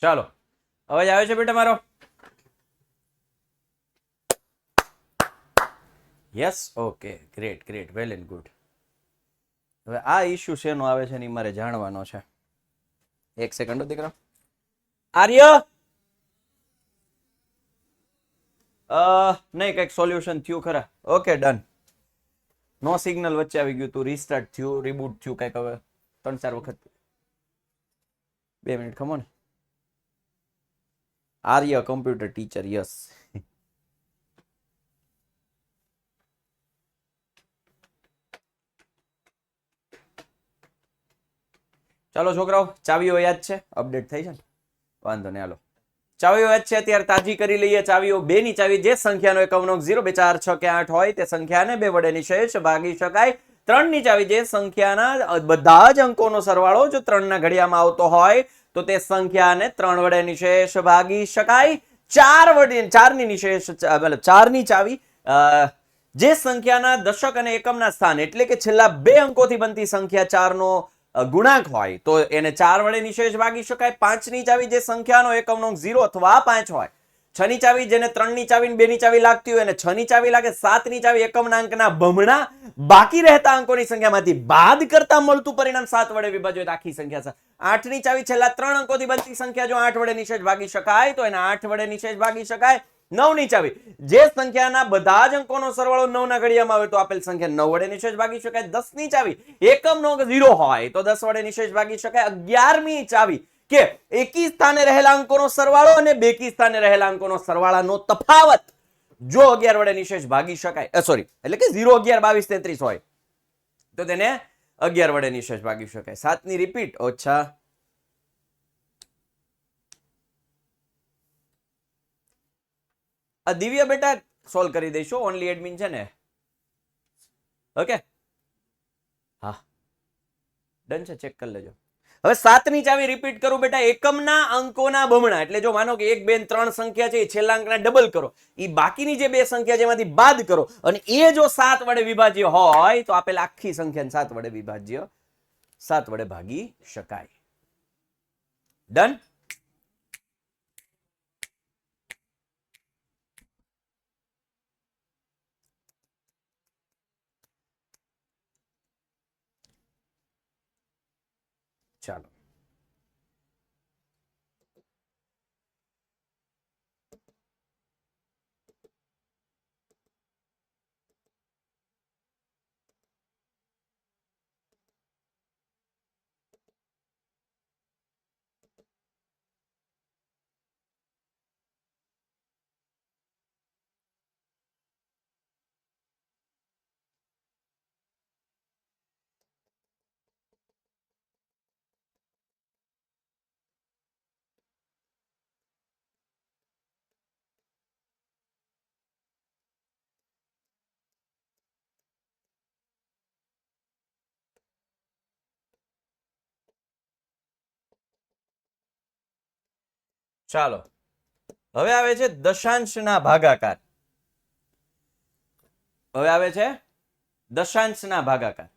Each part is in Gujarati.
ચાલો, અવાજ આવે છે બેટા મારો? Yes, okay, great great, well and good. હવે આ ઇશ્યુ શેનો આવે છે ને મારે જાણવાનો છે. એક સેકન્ડ દીકરા. આર્ય, નહીં, કંઈક સોલ્યુશન થયું ખરા? Okay, done. નો સિગ્નલ વચ્ચે આવી ગયું તું, રીસ્ટાર્ટ થયું, રીબૂટ થયું કંઈક. હવે 3-4 વખત. 2 મિનિટ ખમો ને. આર્ય કમ્પ્યુટર ટીચર, યસ. ચાલો છોકરાઓ, ચાવીઓ યાદ છે? અપડેટ થઈ છે ને? વાંધો નહીં, હાલો. ચાવીઓ યાદ છે અત્યારે તાજી કરી લઈએ. ચાવીઓ 2 ની ચાવી જે સંખ્યાનો એકમનો 0, 2, 4, 6 કે 8 હોય તે સંખ્યાને 2 વડે નિશેષ ભાગી શકાય. 3 ની ચાવી જે સંખ્યાના બધા જ અંકોનો સરવાળો જો 3 ના ઘડિયામાં આવતો હોય તો તે સંખ્યાને 3 વડે નિશેષ ભાગી શકાય. 4 ની નિશેષ મતલબ 4 ની ચાવી જે સંખ્યાના દશક અને એકમના સ્થાન એટલે કે છેલ્લા 2 અંકોથી બનતી સંખ્યા 4 નો ગુણાંક હોય તો એને 4 વડે નિશેષ ભાગી શકાય. 5 ની ચાવી જે સંખ્યાનો એકમનો 0 અથવા 5 હોય. 6 ની ચાવી જેને 3 ની ચાવી 2 ની ચાવી લાગતી હોય અને 6 ની ચાવી લાગે. 7 ની ચાવી એકમના અંકના બમણા બાકી રહેતા અંકોની સંખ્યામાંથી બાદ કરતા મળતું પરિણામ 7 વડે વિભાજ્યો આખી સંખ્યા છે. 8 ની ચાવી છેલ્લા 3 અંકોથી બનતી સંખ્યા જો 8 વડે નિશેષ ભાગી શકાય તો એને 8 વડે નિશેષ ભાગી શકાય. 9 ની ચાવી જે સંખ્યાના બધા જ અંકોનો સરવાળો 9 ના ઘડિયામાં આવે તો આપેલ સંખ્યા 9 વડે નિશેષ ભાગી શકાય. 10 ની ચાવી એકમનો અંક 0 હોય તો 10 વડે નિશેષ ભાગી શકાય. 11મી ચાવી કે એકી સ્થાને રહેલા અંકોનો સરવાળો અને બેકી સ્થાને રહેલા અંકોનો સરવાળાનો તફાવત જો 11 વડે નિશેષ ભાગી શકાય, સોરી, એટલે કે 0, 11, 22, 33 હોય તો તેને 11 વડે નિશેષ ભાગી શકાય. 7 ની રિપીટ ઓછા આ દિવ્ય બેટા સોલ્વ કરી દઈશું, ઓનલી એડમિન છે ને. ઓકે, હા, ડન છે, ચેક કરી લેજો. હવે 7 ની ચાવી રિપીટ કરું બેટા. એકમના અંકોના બમણા એટલે જો માનો કે 1, 2, 3 સંખ્યા છે એ છેલ્લા અંકના ડબલ કરો, એ બાકીની જે 2 સંખ્યા છે એમાંથી બાદ કરો અને એ જો 7 વડે વિભાજ્ય હોય તો આપેલ આખી સંખ્યાને 7 વડે વિભાજ્ય 7 વડે ભાગી શકાય. ડન. ચાલો, ચાલો, હવે આવે છે દશાંશના ભાગાકાર. હવે આવે છે દશાંશના ભાગાકાર.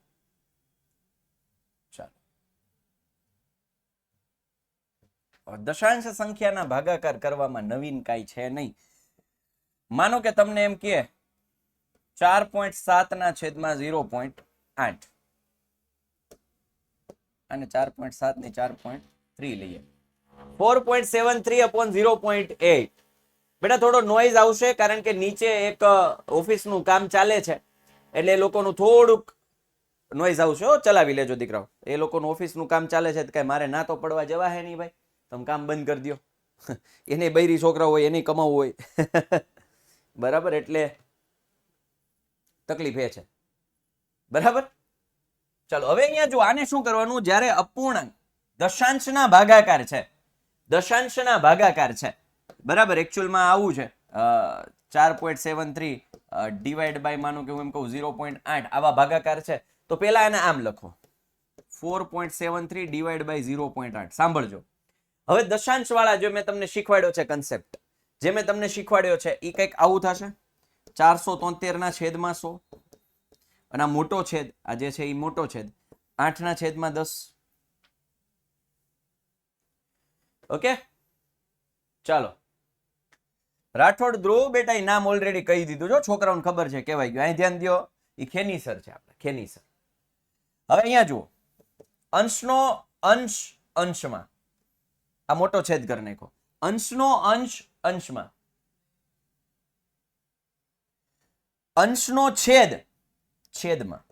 ચાલો, દશાંશ સંખ્યાના ભાગાકાર કરવામાં નવીન કાંઈ છે નહીં. માનો કે તમને એમ કે 4.7 ના છેદમાં 0.8 અને 4.7 ની 4.3 લઈએ. 4.73 upon 0.8. બેટા થોડો નોઈઝ આવશે કારણ કે નીચે એક ઓફિસનું કામ ચાલે છે એટલે લોકોનું થોડુંક નોઈઝ આવશે. ચલાવી લેજો દીકરાઓ, એ લોકોનું ઓફિસનું કામ ચાલે છે કઈ મારે ના તો પડવા જવા હે નહીં ભાઈ, તમે કામ બંધ કરી દો. એને બૈરી છોકરા હોય એને કમાવું હોય. બરાબર, એટલે તકલીફ એ છે. બરાબર, ચાલો હવે અહીંયા જો આને શું કરવાનું, જ્યારે અપૂર્ણાંક દશાંશના ભાગાકાર છે, દશાંશના ભાગાકાર છે, બરાબર, એકચ્યુઅલમાં આવું છે 4.73 ડિવાઈડ બાય માનો કે હું એમ કહું 0.8 આવા ભાગાકાર છે તો પેલા એને આમ લખો 4.73 ડિવાઈડ બાય 0.8. સાંભળજો, હવે દશાંશ વાળા જો મેં તમને શીખવાડ્યો છે કન્સેપ્ટ, જે મેં તમને શીખવાડ્યો છે એ કંઈક આવું થશે. 473 ના છેદમાં 100 અને આ મોટો છેદ, આ જે છે એ મોટો છેદ 8 ના છેદમાં 10. ઓકે, ચાલો રાઠોડ ધ્રુવ બેટા એ નામ ઓલરેડી કહી દીધું, જો છોકરાઓને ખબર છે, કહેવાય ગયું. અહીં ધ્યાન દો, એ ખેનીસર છે આપણે, ખેનીસર. હવે અહીંયા જુઓ, અંશનો અંશ અંશમાં, આ મોટો છેદ કરી નાખો. અંશનો અંશ અંશમાં, અંશનો છેદ છેદમાં,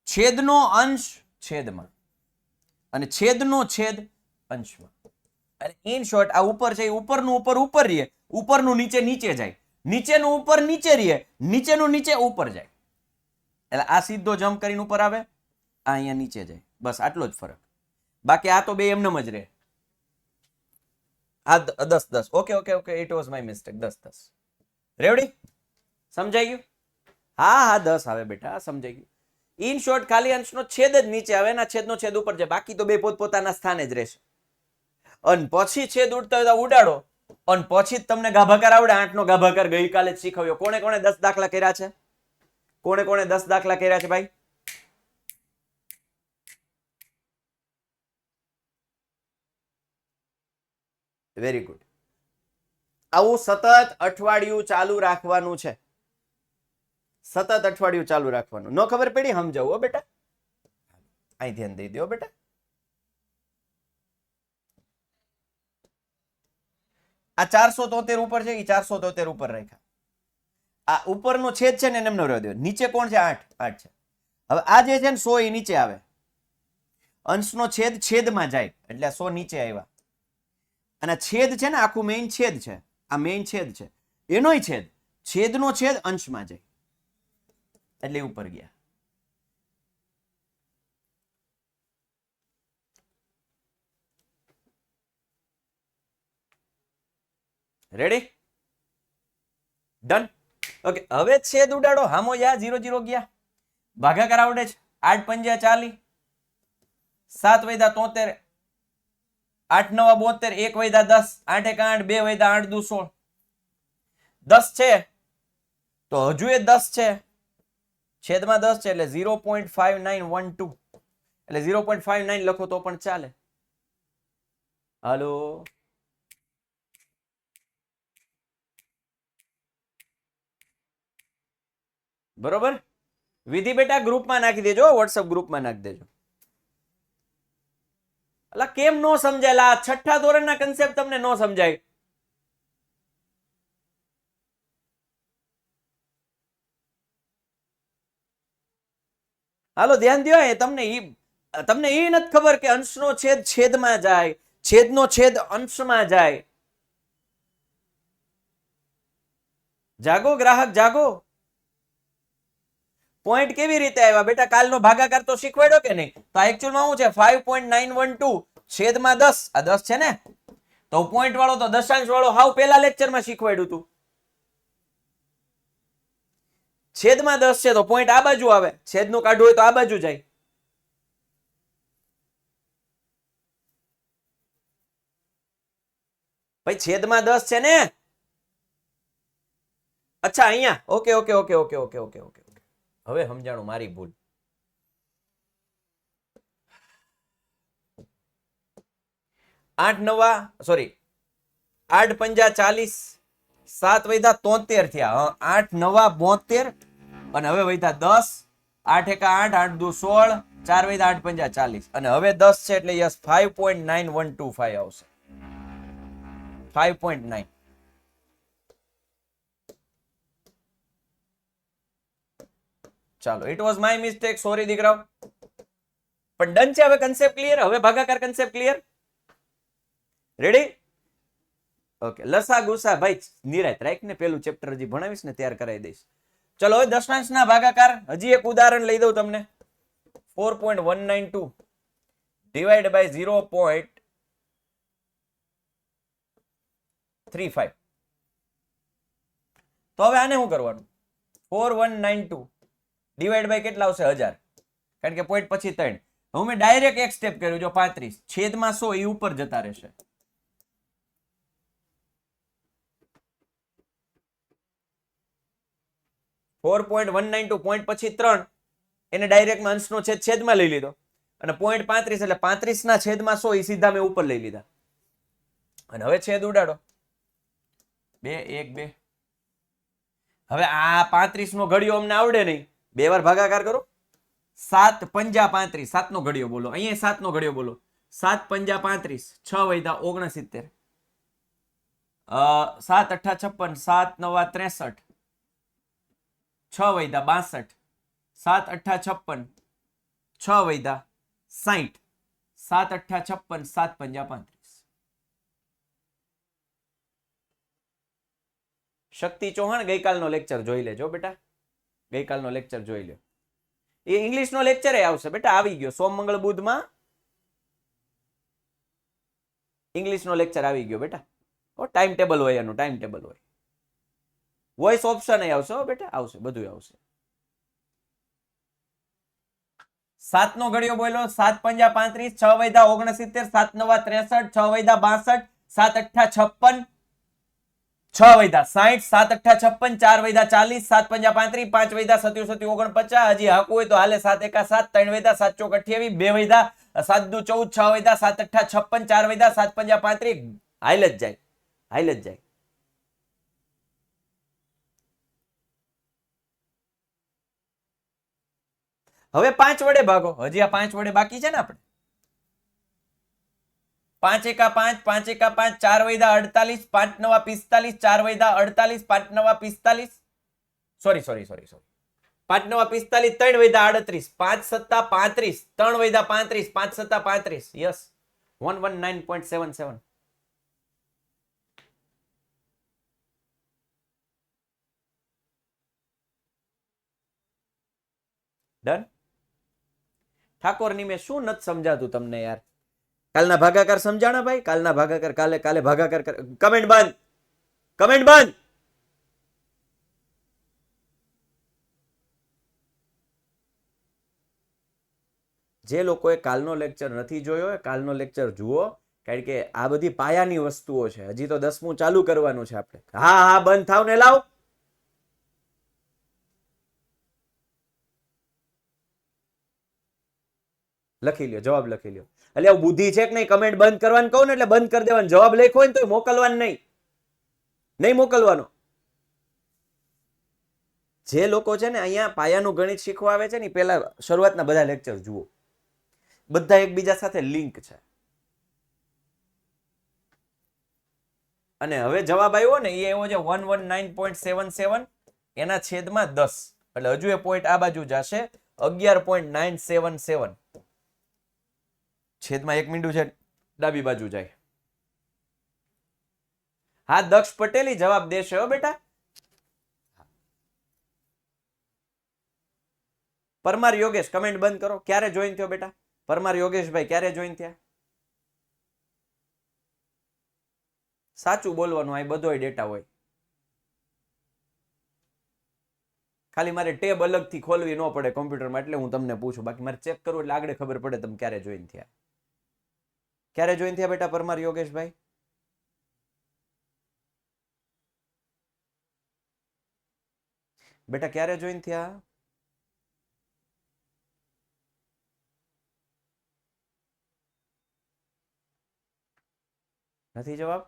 છેદનો અંશ છેદમાં, અને છેદનો છેદ અંશમાં. અને ઇન શોર્ટ આ ઉપર છે, ઉપરનું ઉપર ઉપર રહીએ, ઉપરનું નીચે નીચે જાય, નીચેનું ઉપર નીચે રહીએ, નીચેનું નીચે ઉપર જાય. એટલે આ સીધો જમ્પ કરીને ઉપર આવે, આ અહીંયા નીચે જાય, બસ આટલો જ ફરક. બાકી આ તો બે એમનેમ જ રહે. આ 10 10. Okay okay okay, it was my mistake. 10 10 રેવડી? સમજાઈ ગયું? હા હા 10 આવે બેટા, સમજાઈ ગયું. ઇન શોર્ટ ખાલી અંશનો છેદ જ નીચે આવે, એના છેદનો છેદ ઉપર જાય, બાકી તો બે પોતપોતાના સ્થાને જ રહેશે. અને પછી છેદ ઉડતા હોય તો ઉડાડો, અને પછી તમને ગાભાકાર આવડે. 8 નો ગાભાકાર ગઈકાલે જ શીખવ્યો. કોણે કોણે 10 દાખલા કર્યા છે? કોણે કોણે 10 દાખલા કર્યા છે ભાઈ? Very good. આવું સતત અઠવાડિયું ચાલુ રાખવાનું છે, સતત અઠવાડિયું ચાલુ રાખવાનું. ન ખબર પડી સમજાવું હો બેટા, અહીં ધ્યાન દઈ દો બેટા. આ 473 ઉપર છે, એ 473 ઉપર રાખ્યા. આ ઉપરનો છેદ છે ને એમને રહેવા દો. નીચે કોણ છે? 8 8 છે. હવે આ જે છે ને 100 એ નીચે આવે, અંશનો છેદ છેદમાં જાય, એટલે 100 નીચે આવ્યા. અને છેદ છે ને આખું મેઇન છેદ છે, આ મેઇન છેદ છે, એનોય છેદ, છેદનો છેદ અંશમાં જાય, એટલે ઉપર ગયા. રેડી? ડન? ઓકે. હવે છેદ ઉડાડો, હામો યા 0 0 ગયા. ભાગાકાર આવડે છે? 8 5 40, 7 વૈધા 73, 8 9 72, 1 વૈધા 10, 8 1 8, 2 વૈધા 8 2 16. 10 છે તો હજુ એ 10 છે, છેદમાં 10 છે, એટલે 0.5912, એટલે 0.59 લખો તો પણ ચાલે. હાલો, બરોબર? વિધિ બેટા ગ્રુપમાં નાખી દેજો, વોટ્સઅપ ગ્રુપમાં નાખી દેજો. અલા કેમ નો સમજાયેલા? 6ઠા ધોરણના કન્સેપ્ટ તમને નો સમજાય? હાલો ધ્યાન દો. તમને એ નથી ખબર કે અંશનો છેદ છેદમાં જાય, છેદનો છેદ અંશમાં જાય. જાગો ગ્રાહક, જાગો. પોઈન્ટ કેવી રીતે આવ્યા બેટા? કાલનો ભાગાકાર તો શીખવાડ્યો કે નહીં? તો એકચ્યુઅલમાં શું છે? 5.912 છેદમાં 10. આ 10 છે ને, તો પોઈન્ટ વાળો તો દશાંશ વાળો હાવ પહેલા લેક્ચરમાં શીખવાડ્યું હતું. છેદમાં 10 છે તો પોઈન્ટ આ બાજુ આવે, છેદનું કાઢવું હોય તો આ બાજુ જાય. ભાઈ છેદમાં 10 છે ને. અચ્છા અહીંયા okay okay okay okay okay okay okay હવે સમજાણું, મારી ભૂલ. આઠ 5 40, 7 વૈધા 73 થયા. 8 9 72, અને હવે વૈધા 10, 8 1 8, 8 2 16, 4 વૈધા 8 5 40, અને હવે 10 છે એટલે યસ 5.9125 આવશે. 5.9. ચાલો, it was my mistake, sorry દીકરાઓ. પણ ડન છે. હવે કન્સેપ્ટ ક્લિયર? હવે ભાગાકાર કન્સેપ્ટ ક્લિયર? રેડી? ઓકે. લસા ગુસા ભાઈ નિરાત રાખ ને, પેલું ચેપ્ટર હજી ભણાવીશ ને ત્યાર કરાવી દઈશ. ચલો હવે દશાંશના ભાગાકાર હજી એક ઉદાહરણ લઈ દઉં તમને. 4.192 ડિવાઈડ બાય 0.35. તો હવે આને શું કરવાનું? 4192 ડિવાઈડ બાય કેટલા આવશે? 1000, કારણ કે પોઈન્ટ પછી 3. હું મેં ડાયરેક્ટ એક સ્ટેપ કર્યું, જો 35 છેદમાં 100 એ ઉપર જતા રહેશે. .192 પોઈન્ટ પછી 3, એને ડાયરેક્ટ અંશનો છેદ છેદમાં લઈ લીધો. અને 0.35 એટલે 35 ના છેદમાં 100 એ સીધા મેં ઉપર લઈ લીધા. અને હવે છેદ ઉડાડો 2 1 2. હવે આ 35 નો ઘડિયો અમને આવડે નહીં, 2 વાર ભાગાકાર કરો. 7 પંજા 35, 7 નો ઘડિયો બોલો, અહીંયા 7 નો ઘડિયો બોલો. 7 પંજા 35, 6 વૈધા 69, 7 અઠ્ઠા 56, 7 નવા 63, 6 વૈધા 62, 7 અઠ્ઠા 56, 6 વૈધા 60, 7 અઠ્ઠા 56, 7 પંજા 35. શક્તિ ચૌહાણ ગઈકાલનો લેક્ચર જોઈ લેજો બેટા, ગઈકાલનો લેક્ચર જોઈ લો. એ ઇંગ્લિશનો લેક્ચર આવશે બેટા, આવી ગયો સોમ મંગળ બુધમાં ઇંગ્લિશનો લેક્ચર આવી ગયો બેટા. ટાઈમ ટેબલ હોય એનું, ટાઈમ ટેબલ હોય. વોઇસ ઓપ્શન આવશે બેટા, આવશે, બધું આવશે. 7 નો ઘડિયો બોલો. 7 પંજા 35, 6 વૈધા 69, 7 નવા 63, 6 વૈધા 62, 7 અઠ્ઠા 56, 6 વૈધા 60, 7 અઠ્ઠા 56, 4 વૈધા 40, 7 પંજા 35, 5 વૈધા 77 49. હજી હાકું હોય તો હાલે 7 એકા 7, 3 વૈધા 7 ચોક 28, 2 વૈધા 7 દુ 14, 6 વૈધા 7 અઠ્ઠા 56, 4 વૈધા 7 પંજા 35. હાલ જ જાય, હાલ જ જાય. હવે 5 વડે ભાગો, હજી આ 5 વડે બાકી છે ને આપણે. 5 એકા 5, 5 એકા 5, 4 વૈધા 48, 5 નવા 45, 4 વૈધા 48, 5 નવા 45, સોરી 5 નવા 45, 3 વૈધા 38, 5 સત્તા 35, 3 વૈધા 35, 5 સત્તા 35. યસ, 119.77. ડન. ઠાકોરની મેં શું નથી સમજાતું તમને યાર? કાલના ભાગાકાર સમજાણા ભાઈ? કાલના ભાગાકાર કાલે ભાગાકાર કમેન્ટ બંધ, કમેન્ટ બંધ. જે લોકોએ કાલનો લેક્ચર નથી જોયો એ કાલનો લેક્ચર જુઓ, કારણ કે આ બધી પાયાની વસ્તુઓ છે. હજી તો 10મું ચાલુ કરવાનું છે આપણે. હા હા બંધ થાવ ને લાવ. લખી લ્યો, જવાબ લખી લ્યો. એટલે બુદ્ધિ છે કે નહીં? કમેન્ટ બંધ કરવાનું કહું ને એટલે બંધ કરી દેવાનું. જવાબ લખ્યો હોય ને તો મોકલવાનું નહીં, નહીં મોકલવાનો. જે લોકો છે ને અહીંયા પાયાનું ગણિત શીખવા આવે છે ને પેલા શરૂઆતના બધા લેક્ચર જુઓ, બધા એકબીજા સાથે લિંક છે. અને હવે જવાબ આવ્યો ને એ એવો છે 119.77 એના છેદમાં 10, એટલે હજુ એ પોઈન્ટ આ બાજુ જશે 11.977 છેદમાં 1 મીંડું છે ડાબી બાજુ જાય. હા દક્ષ પટેલી જવાબ દેશે હો બેટા. પરમાર યોગેશ કમેન્ટ બંધ કરો. ક્યારે જોઈન થયો બેટા? પરમાર યોગેશભાઈ ક્યારે જોઈન થયા? સાચું બોલવાનું, આ બધોય ડેટા હોય. ખાલી મારે ટેબ અલગથી ખોલવી ન પડે કોમ્પ્યુટરમાં એટલે હું તમને પૂછું, બાકી મારે ચેક કરવું એટલે આગળ ખબર પડે તમે ક્યારે જોઈન થયા. ક્યારે જોઈન થયા બેટા પરમાર યોગેશભાઈ? બેટા ક્યારે જોઈન થયા? નથી જવાબ?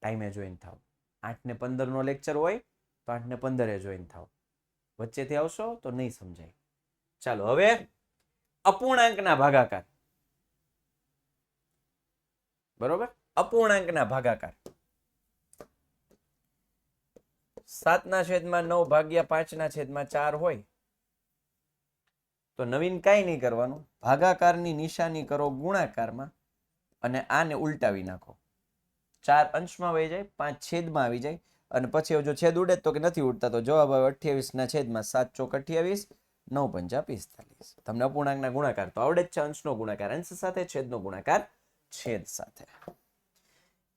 ટાઈમે જોઈન થાવ. 8 ને 15 નો લેક્ચર હોય તો 8 ને 15 જોઈન થાવ. વચ્ચેથી આવશો તો નહીં સમજાય. ચાલો હવે અપૂર્ણાંકના ભાગાકાર. બરોબર, અપૂર્ણાંકના ભાગાકાર. 7/9 ભાગ્યા 5/4 હોય તો નવીન કાંઈ નહીં કરવાનું, ભાગાકારની નિશાની કરો ગુણાકારમાં અને આને ઉલટાવી નાખો. 4 અંશમાં વહી જાય, 5 છેદમાં આવી જાય, અને પછી જો છેદ ઉડે તો કે નથી ઉડતા તો જવાબ આવે 28/7 ચોક 28, 9 પંચા 45. તમને અપૂર્ણાંકના ગુણાકાર તો આવડે જ છે. અંશનો ગુણાકાર અંશ સાથે, છેદનો ગુણાકાર છેદ સાથે.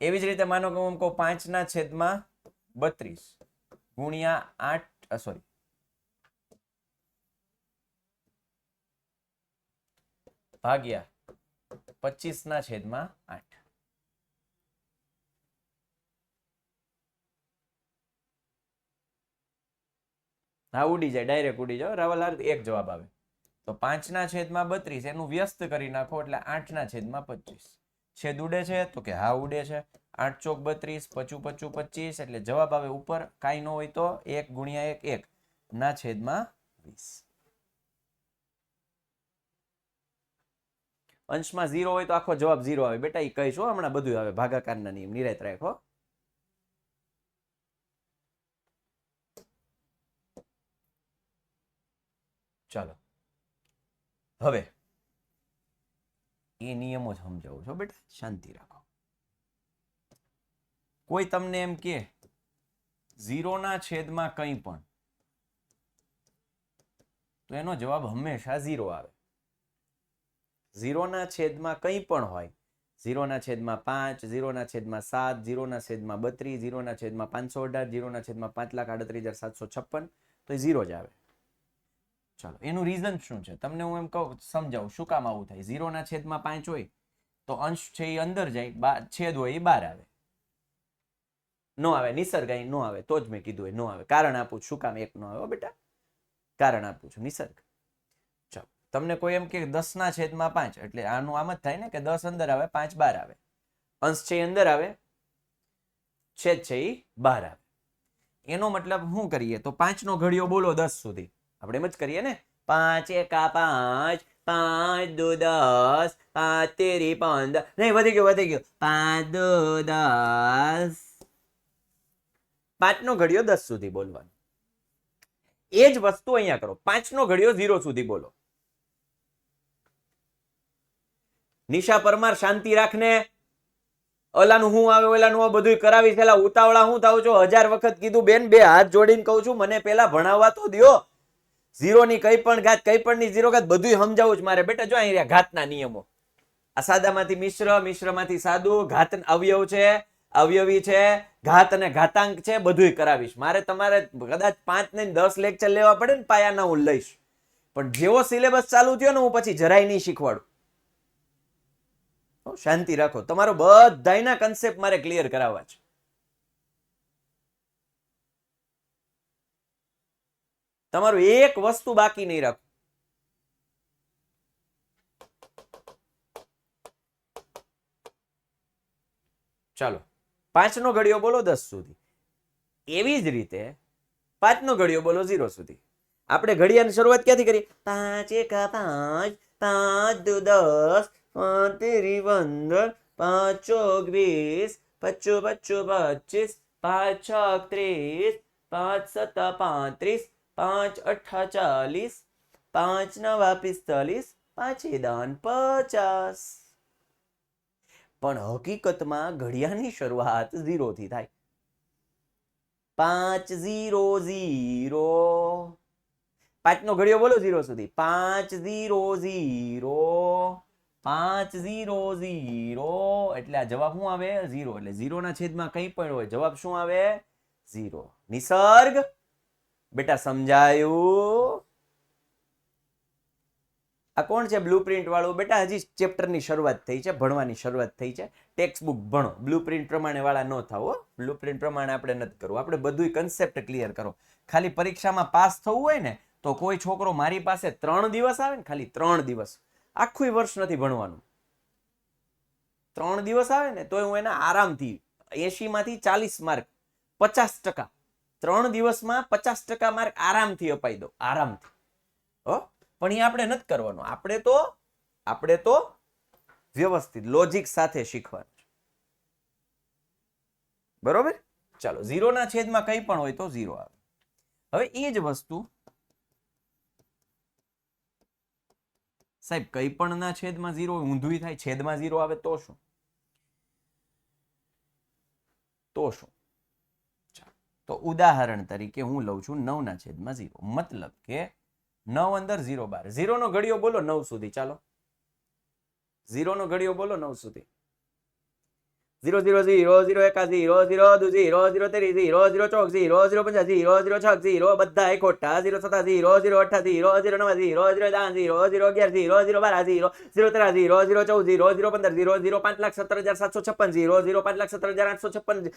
એવી જ રીતે માનો કે હું કહું 5/32 ગુણ્યા 8 સોરી ભાગ્યા 25/8. હા ઉડી જાય, ડાયરેક્ટ ઉડી જાય. રાવલ એક જવાબ આવે. તો 5/32 એનું વ્યસ્ત કરી નાખો એટલે 8/25. છેદ ઉડે છે તો કે હા ઉડે છે. 8 ચોક 32, 5 5 25 એટલે જવાબ આવે ઉપર. કાંઈ ન હોય તો 1 × 1 1/20. અંશમાં 0 હોય તો આખો જવાબ 0 આવે બેટા. એ કહીશું હમણાં બધું આવે. ભાગાકારના નિયમ નિરાત રાખો. ચાલો હવે એ નિયમો જ સમજાવું છો બેટા, શાંતિ રાખો. કોઈ તમને એમ કે 0/છેદમાં કંઈ પણ, તો એનો જવાબ હંમેશા 0 આવે. 0/છેદમાં કંઈ પણ હોય, 0/5, 0/7, 0/32, 0/518, 0/538,756, તો એ 0 જ આવે. ચાલો એનું રીઝન શું છે તમને હું એમ કહું, સમજાવું શું કામ આવું થાય. 0/5 હોય તો અંશ છે એ અંદર જાય, છેદ હોય એ બહાર આવે. નો આવે નિસર્ગ, અહીં નો આવે તો જ મેં કીધું એ નો આવે. કારણ આપું છું શું કામ એક નો આવે બેટા, કારણ આપું છું નિસર્ગ. ચાલો તમને કોઈ એમ કે 10/5 એટલે આનું આમ જ થાય ને કે 10 અંદર આવે 5 બહાર આવે. અંશ છે એ અંદર આવે, છેદ છે એ બહાર આવે. એનો મતલબ શું કરીએ તો 5 નો ઘડિયો બોલો 10 સુધી. આપણે એમ જ કરીએ ને, 5 1 5, 5 2 10, 5 3 15, નહીં વધી ગયો 5 2 10. 5 નો ઘડિયો 10 સુધી બોલવાનો. એ જ વસ્તુ અહીંયા કરો, 5 નો ઘડિયો 0 સુધી બોલો. નિશા પરમાર શાંતિ રાખને. ઓલાનું હું આવે ઓલાનું આવે બધું કરાવી પેલા ઉતાવળા હું થાવ છો. 1000 વખત કીધું બેન, 2 હાથ જોડીને કહું છું મને પેલા ભણાવવા તો દ્યો. 0 ની કઈ પણ ઘાત, કઈ પણ ની 0 ઘાત બધું સમજાવું જ મારે બેટા. જો અહીંયા ઘાતના નિયમો, આ સાદામાંથી મિશ્ર, મિશ્રમાંથી સાદું, ઘાત અવયવ છે, અવયવી છે, ઘાત અને ઘાતાંક છે, બધું કરાવીશ. મારે તમારે કદાચ 5 ને 10 લેક્ચર લેવા પડે ને પાયાના હું લઈશ, પણ જેવો સિલેબસ ચાલુ થયો ને હું પછી જરાય નહીં શીખવાડું. શાંતિ રાખો. તમારો બધાયના કન્સેપ્ટ મારે ક્લિયર કરાવવા છે. તમારું એક વસ્તુ બાકી નહીં રાખો. ચાલો 5 નો ઘડિયો બોલો 10 સુધી. એવી જ રીતે 5 નો ઘડિયો બોલો 0 સુધી. આપણે ઘડિયાની શરૂઆત ક્યાંથી કરી? 5 1 5, 5 2 10, 5 3 15, 5 4 20, 5 5 25, 5 6 30, 5 7 35, 5 8 40, 5 9 45, 5 10 50. પણ હકીકતમાં ઘડિયાળની શરૂઆત 0 થી થાય. 5 0 0. 5 નો ઘડિયો બોલો 0 સુધી. 5 0 0, 5 0 0 એટલે આ જવાબ શું આવે? 0. એટલે 0 ના છેદમાં કંઈ પણ હોય જવાબ શું આવે? 0. નિસર્ગ બેટા સમજાયું? આ કોણ છે બ્લુપ્રિન્ટ વાળું? બેટા હજી ચેપ્ટરની શરૂઆત થઈ છે, ભણવાની શરૂઆત થઈ છે. ટેક્સ્ટ બુક ભણો, બ્લુપ્રિન્ટ પ્રમાણે વાળા ન થાવ. બ્લુપ્રિન્ટ પ્રમાણે આપણે નથી કરવું. આપણે બધું કન્સેપ્ટ ક્લિયર કરો. ખાલી પરીક્ષામાં પાસ થવું હોય ને તો કોઈ છોકરો મારી પાસે 3 દિવસ આવે ને, ખાલી 3 દિવસ, આખું વર્ષ નથી ભણવાનું. 3 દિવસ આવે ને તો હું એના આરામથી 80 માંથી 40 માર્ક, 50%, 3 દિવસમાં 50% માર્ક આરામથી અપાઈ દો, આરામથી. પણ એ આપણે નથી કરવાનું. આપણે તો વ્યવસ્થિત લોજિક સાથે શીખવાનું છે. બરોબર? ચાલો 0 ના છેદમાં કંઈ પણ હોય તો 0 આવે. હવે એ જ વસ્તુ સાહેબ કંઈ પણ ના છેદમાં 0 ઊંધું થાય, છેદમાં 0 આવે તો શું? તો ઉદાહરણ તરીકે હું લઉં છું 9 ના છેદમાં 0. મતલબ કે 9 અંદર 0 બહાર. 0 નો ઘડિયો બોલો 9 સુધી. ચાલો 0 નો ઘડિયો બોલો 9 સુધી. 0 0 0 0 1 0 0 2 0 0 3 0 0 4 0 0 5 0 0 6 0 બધા ખોટા 0 7 0 0 8 0 0 9 0 0 10 0 0 11 0 0 12 0 0 13 0 0 14 0 0 15 0 0 5,17,756 0 0 5,17,856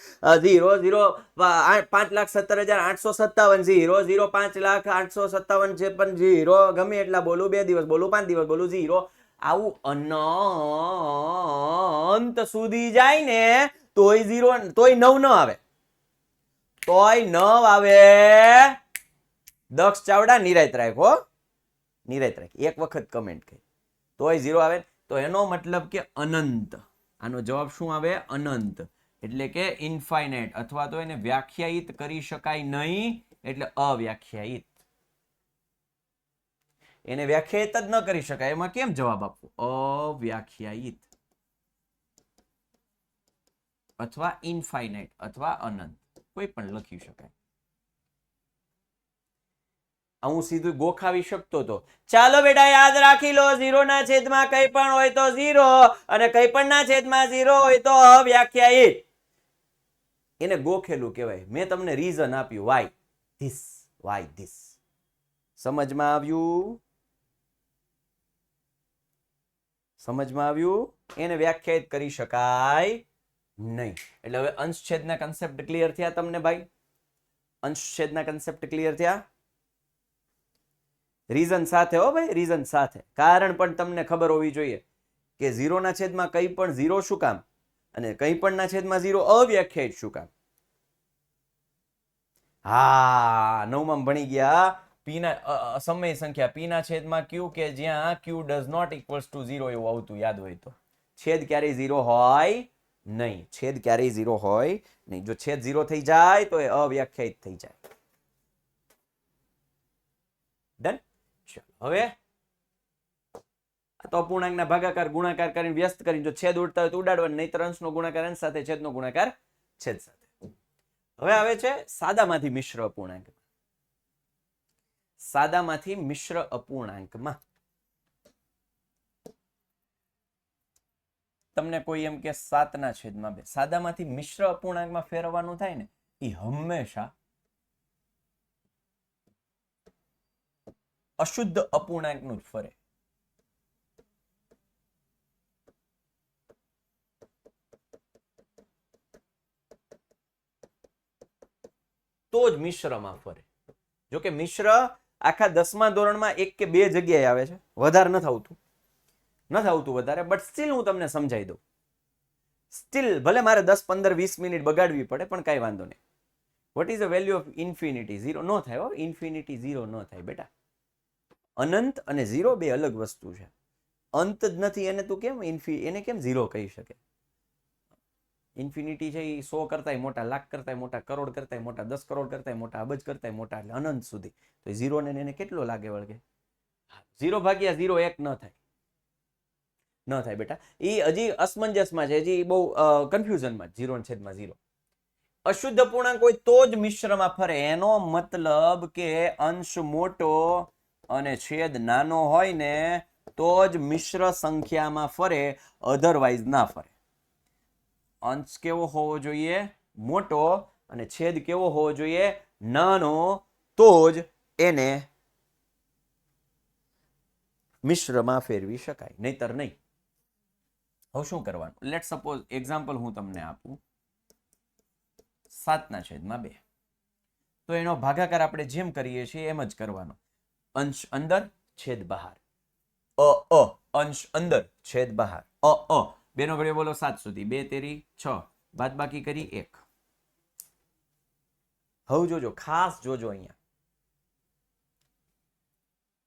0 0 5,17,857 0 0 5,08,57 0 ગમે એટલા બોલું 2 દિવસ બોલું 5 દિવસ બોલું 0 આવું અનંત સુધી જાય ને તોય 0 તોય 9 ન આવે તોય 9 આવે દક્ષ ચાવડા નિરાયત રાખો નિરાયત રાખ એક વખત કમેન્ટ કરી તોય 0 આવે તો એનો મતલબ કે અનંત આનો જવાબ શું આવે અનંત એટલે કે ઇન્ફાઇનાઇટ અથવા તો એને વ્યાખ્યાયિત કરી શકાય નહીં એટલે અવ્યાખ્યાયિત એને વ્યાખ્યાયિત જ ન કરી શકાય એમાં કેમ જવાબ આપવો અવ્યાખ્યાયિત અથવા ઇન્ફાઇનાઇટ અથવા અનંત કોઈ પણ લખી શકાય હું સીધું ગોખાવી શકતો હતો ચાલો બેટા યાદ રાખી લો 0 ના છેદમાં કંઈ પણ હોય તો 0 અને કંઈ પણ ના છેદમાં 0 હોય તો અવ્યાખ્યાયિત એને ગોખેલું કહેવાય મેં તમને રીઝન આપ્યું વાય ધીસ સમજમાં આવ્યું એને વ્યાખ્યાયિત કરી શકાય નહીં એટલે હવે અંશ છેદના કન્સેપ્ટ ક્લિયર થયા તમને ભાઈ અંશ છેદના કન્સેપ્ટ ક્લિયર થયા રીઝન સાથે હો ભાઈ રીઝન સાથે કારણ પણ તમને ખબર હોવી જોઈએ કે 0 ના છેદમાં કંઈ પણ 0 શું કામ અને કંઈ પણ ના છેદમાં 0 અવ્યાખ્યાયિત શું કામ હા નવમાં ભણી ગયા p ના સમય સંખ્યા p ના છેદમાં q કે જ્યાં q does not equals to 0 એવું આવતું યાદ હોય તો છેદ ક્યારેય 0 હોય નહીં છેદ ક્યારેય 0 હોય નહીં જો છેદ 0 થઈ જાય તો એ અવ્યાખ્યાયિત થઈ જાય ડન હવે તો અપૂર્ણાંકના ભાગાકાર ગુણાકાર કરીને વ્યસ્ત કરીને જો છેદ ઉડતા હોય તો ઉડાડવાનું નહીતર અંશનો ગુણાકાર અંશ સાથે છેદનો ગુણાકાર છેદ સાથે હવે આવે છે સાદામાંથી મિશ્ર અપૂર્ણાંક સાદામાંથી મિશ્ર અપૂર્ણાંકમાં તમને કોઈ એમ કે 7 ના છેદમાં 2 સાદામાંથી મિશ્ર અપૂર્ણાંકમાં ફેરવવાનું થાય ને એ હંમેશા અશુદ્ધ અપૂર્ણાંકનું જ ફરે તો જ મિશ્રમાં ફરે જો કે મિશ્ર આખા 10મા ધોરણમાં 1 કે 2 જગ્યાએ આવે છે વધારે નથી આવતું વધારે બટ સ્ટીલ હું તમને સમજાવી દઉં સ્ટીલ ભલે મારે 10 15 20 મિનિટ બગાડવી પડે પણ કાંઈ વાંધો નહીં what is the value of infinity 0 નો થાય હો ઇન્ફિનિટી 0 નો થાય બેટા અનંત અને 0 બે અલગ વસ્તુ છે અંત જ નથી એને તું કેમ એને કેમ 0 કહી શકે ઇન્ફિનિટી છે એ 100 કરતાય મોટા લાખ કરતાય મોટા કરોડ કરતાય મોટા 10 કરોડ કરતાય મોટા અબજ કરતાય મોટા એટલે અનંત સુધી તો 0 ને એને કેટલો લાગે વળગે 0 ભાગ્યા 0 1 ન થાય બેટા એ હજી અસમંજસમાં છે હજી બહુ કન્ફ્યુઝનમાં 0 છેદમાં 0 અશુદ્ધ અપૂર્ણાંક હોય તો જ મિશ્રમાં ફરે એનો મતલબ કે અંશ મોટો અને છેદ નાનો હોય ને તો જ મિશ્ર સંખ્યામાં ફરે અધરવાઇઝ ના ફરે અંશ કેવો હોવો જોઈએ મોટો અને છેદ કેવો હોવો જોઈએ નાનો તો જ એને મિશ્રમાં ફેરવી શકાય નહીતર નહીં હવે શું કરવાનું લેટ સપોઝ એક્ઝામ્પલ હું તમને આપું 7 ના છેદમાં 2 તો એનો ભાગાકાર આપણે જેમ કરીએ છીએ એમ જ કરવાનો અંશ અંદર છેદ બહાર અંશ અંદર છેદ બહાર બેનો ઘડીઓ બોલો 7 સુધી 2 તેરી 6 બાદબાકી કરી 1 હવે જોજો ખાસ જોજો અહીંયા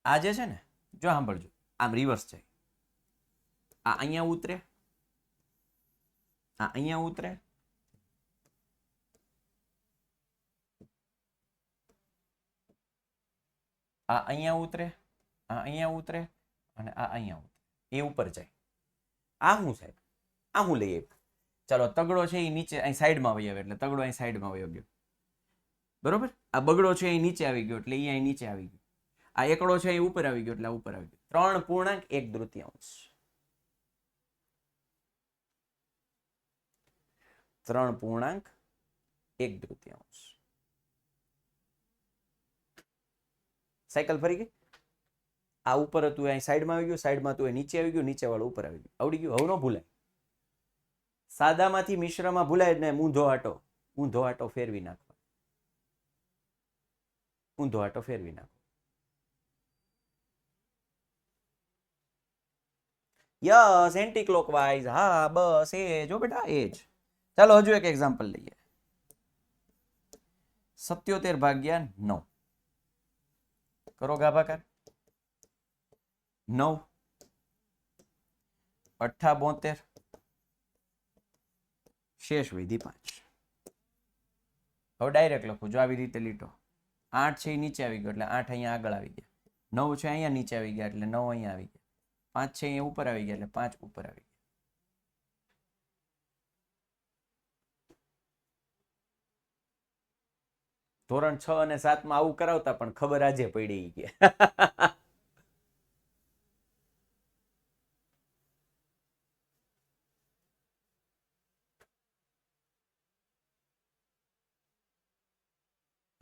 આ જે છે ને જો સાંભળજો આમ રિવર્સ છે આ અહીંયા ઉતરે આ અહીંયા ઉતરે આ અહીંયા ઉતરે આ અહીંયા ઉતરે અને આ અહીંયા ઉતરે એ ઉપર જાય આ શું સાહેબ આ હું લઈએ ચાલો તગડો છે એ નીચે અહીં સાઈડમાં વહી આવે એટલે તગડો અહીં સાઈડમાં વહી ગયો બરોબર આ બગડો છે એ નીચે આવી ગયો એટલે એ અહીં નીચે આવી ગયો આ એકડો છે એ ઉપર આવી ગયો એટલે આ ઉપર આવી ગયો 3 પૂર્ણાંક 1/3 3.1/3 સાયકલ ફરી ગઈ. આ ઉપર હતું અહીં સાઈડમાં આવી ગયું, સાઈડમાં હતું એ નીચે આવી ગયું, નીચે વાળું ઉપર આવી ગયું. આવડી ગયું. હવે ન ભૂલાય. સાદામાંથી મિશ્રમાં ભૂલાય ને ઊંધો આટો ફેરવી નાખો. ઊંધો આટો ફેરવી નાખો. Yes, anti clockwise. હા બસ એ જો બેટા એ જ. ચાલો હજુ એક એક્ઝામ્પલ લઈએ. 77/9 કરો ગાભાકાર. 9 8 72 શેષ વિધિ 5. હવે ડાયરેક્ટ લખું જો આવી રીતે લીટો. 8 છે એ નીચે આવી ગયો એટલે 8 અહીંયા આગળ આવી ગયા. 9 છે અહીંયા નીચે આવી ગયા એટલે 9 અહીંયા આવી ગયા. 5 છે અહીંયા ઉપર આવી ગયા એટલે 5 ઉપર આવી ગયા. ધોરણ 6 અને 7 માં આવું કરાવતા પણ ખબર આજે પડી ગઈ.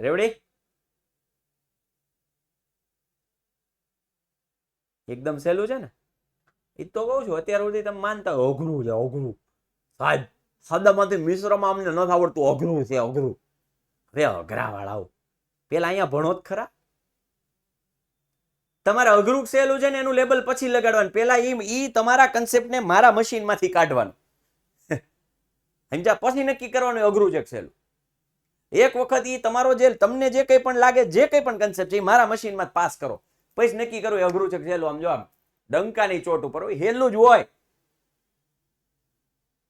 રેવડી એકદમ સહેલું છે ને. એ તો કહું છું અત્યાર સુધી તમે માનતા અઘરું છે અઘરું. સાહેબ સાદામાંથી મિશ્રમાં અમને નથી આવડતું, અઘરું છે અઘરું. હવે અઘરા વાળાઓ પેલા અહીંયા ભણો જ ખરા. તમારે અઘરું સહેલું છે ને એનું લેબલ પછી લગાડવાનું. પેલા ઈ તમારા કન્સેપ્ટને મારા મશીનમાંથી કાઢવાનું. સમજ્યા? પછી નક્કી કરવાનું અઘરું છે સહેલું. એક વખત ઈ તમારો જે તમને જે કંઈ પણ લાગે જે કંઈ પણ કન્સેપ્ટ છે એ મારા મશીનમાં પાસ કરો. પછી નક્કી કરો એ અઘરું છે સહેલું. આમ જો આમ ડંકાની ચોટ ઉપર હેલું જ હોય.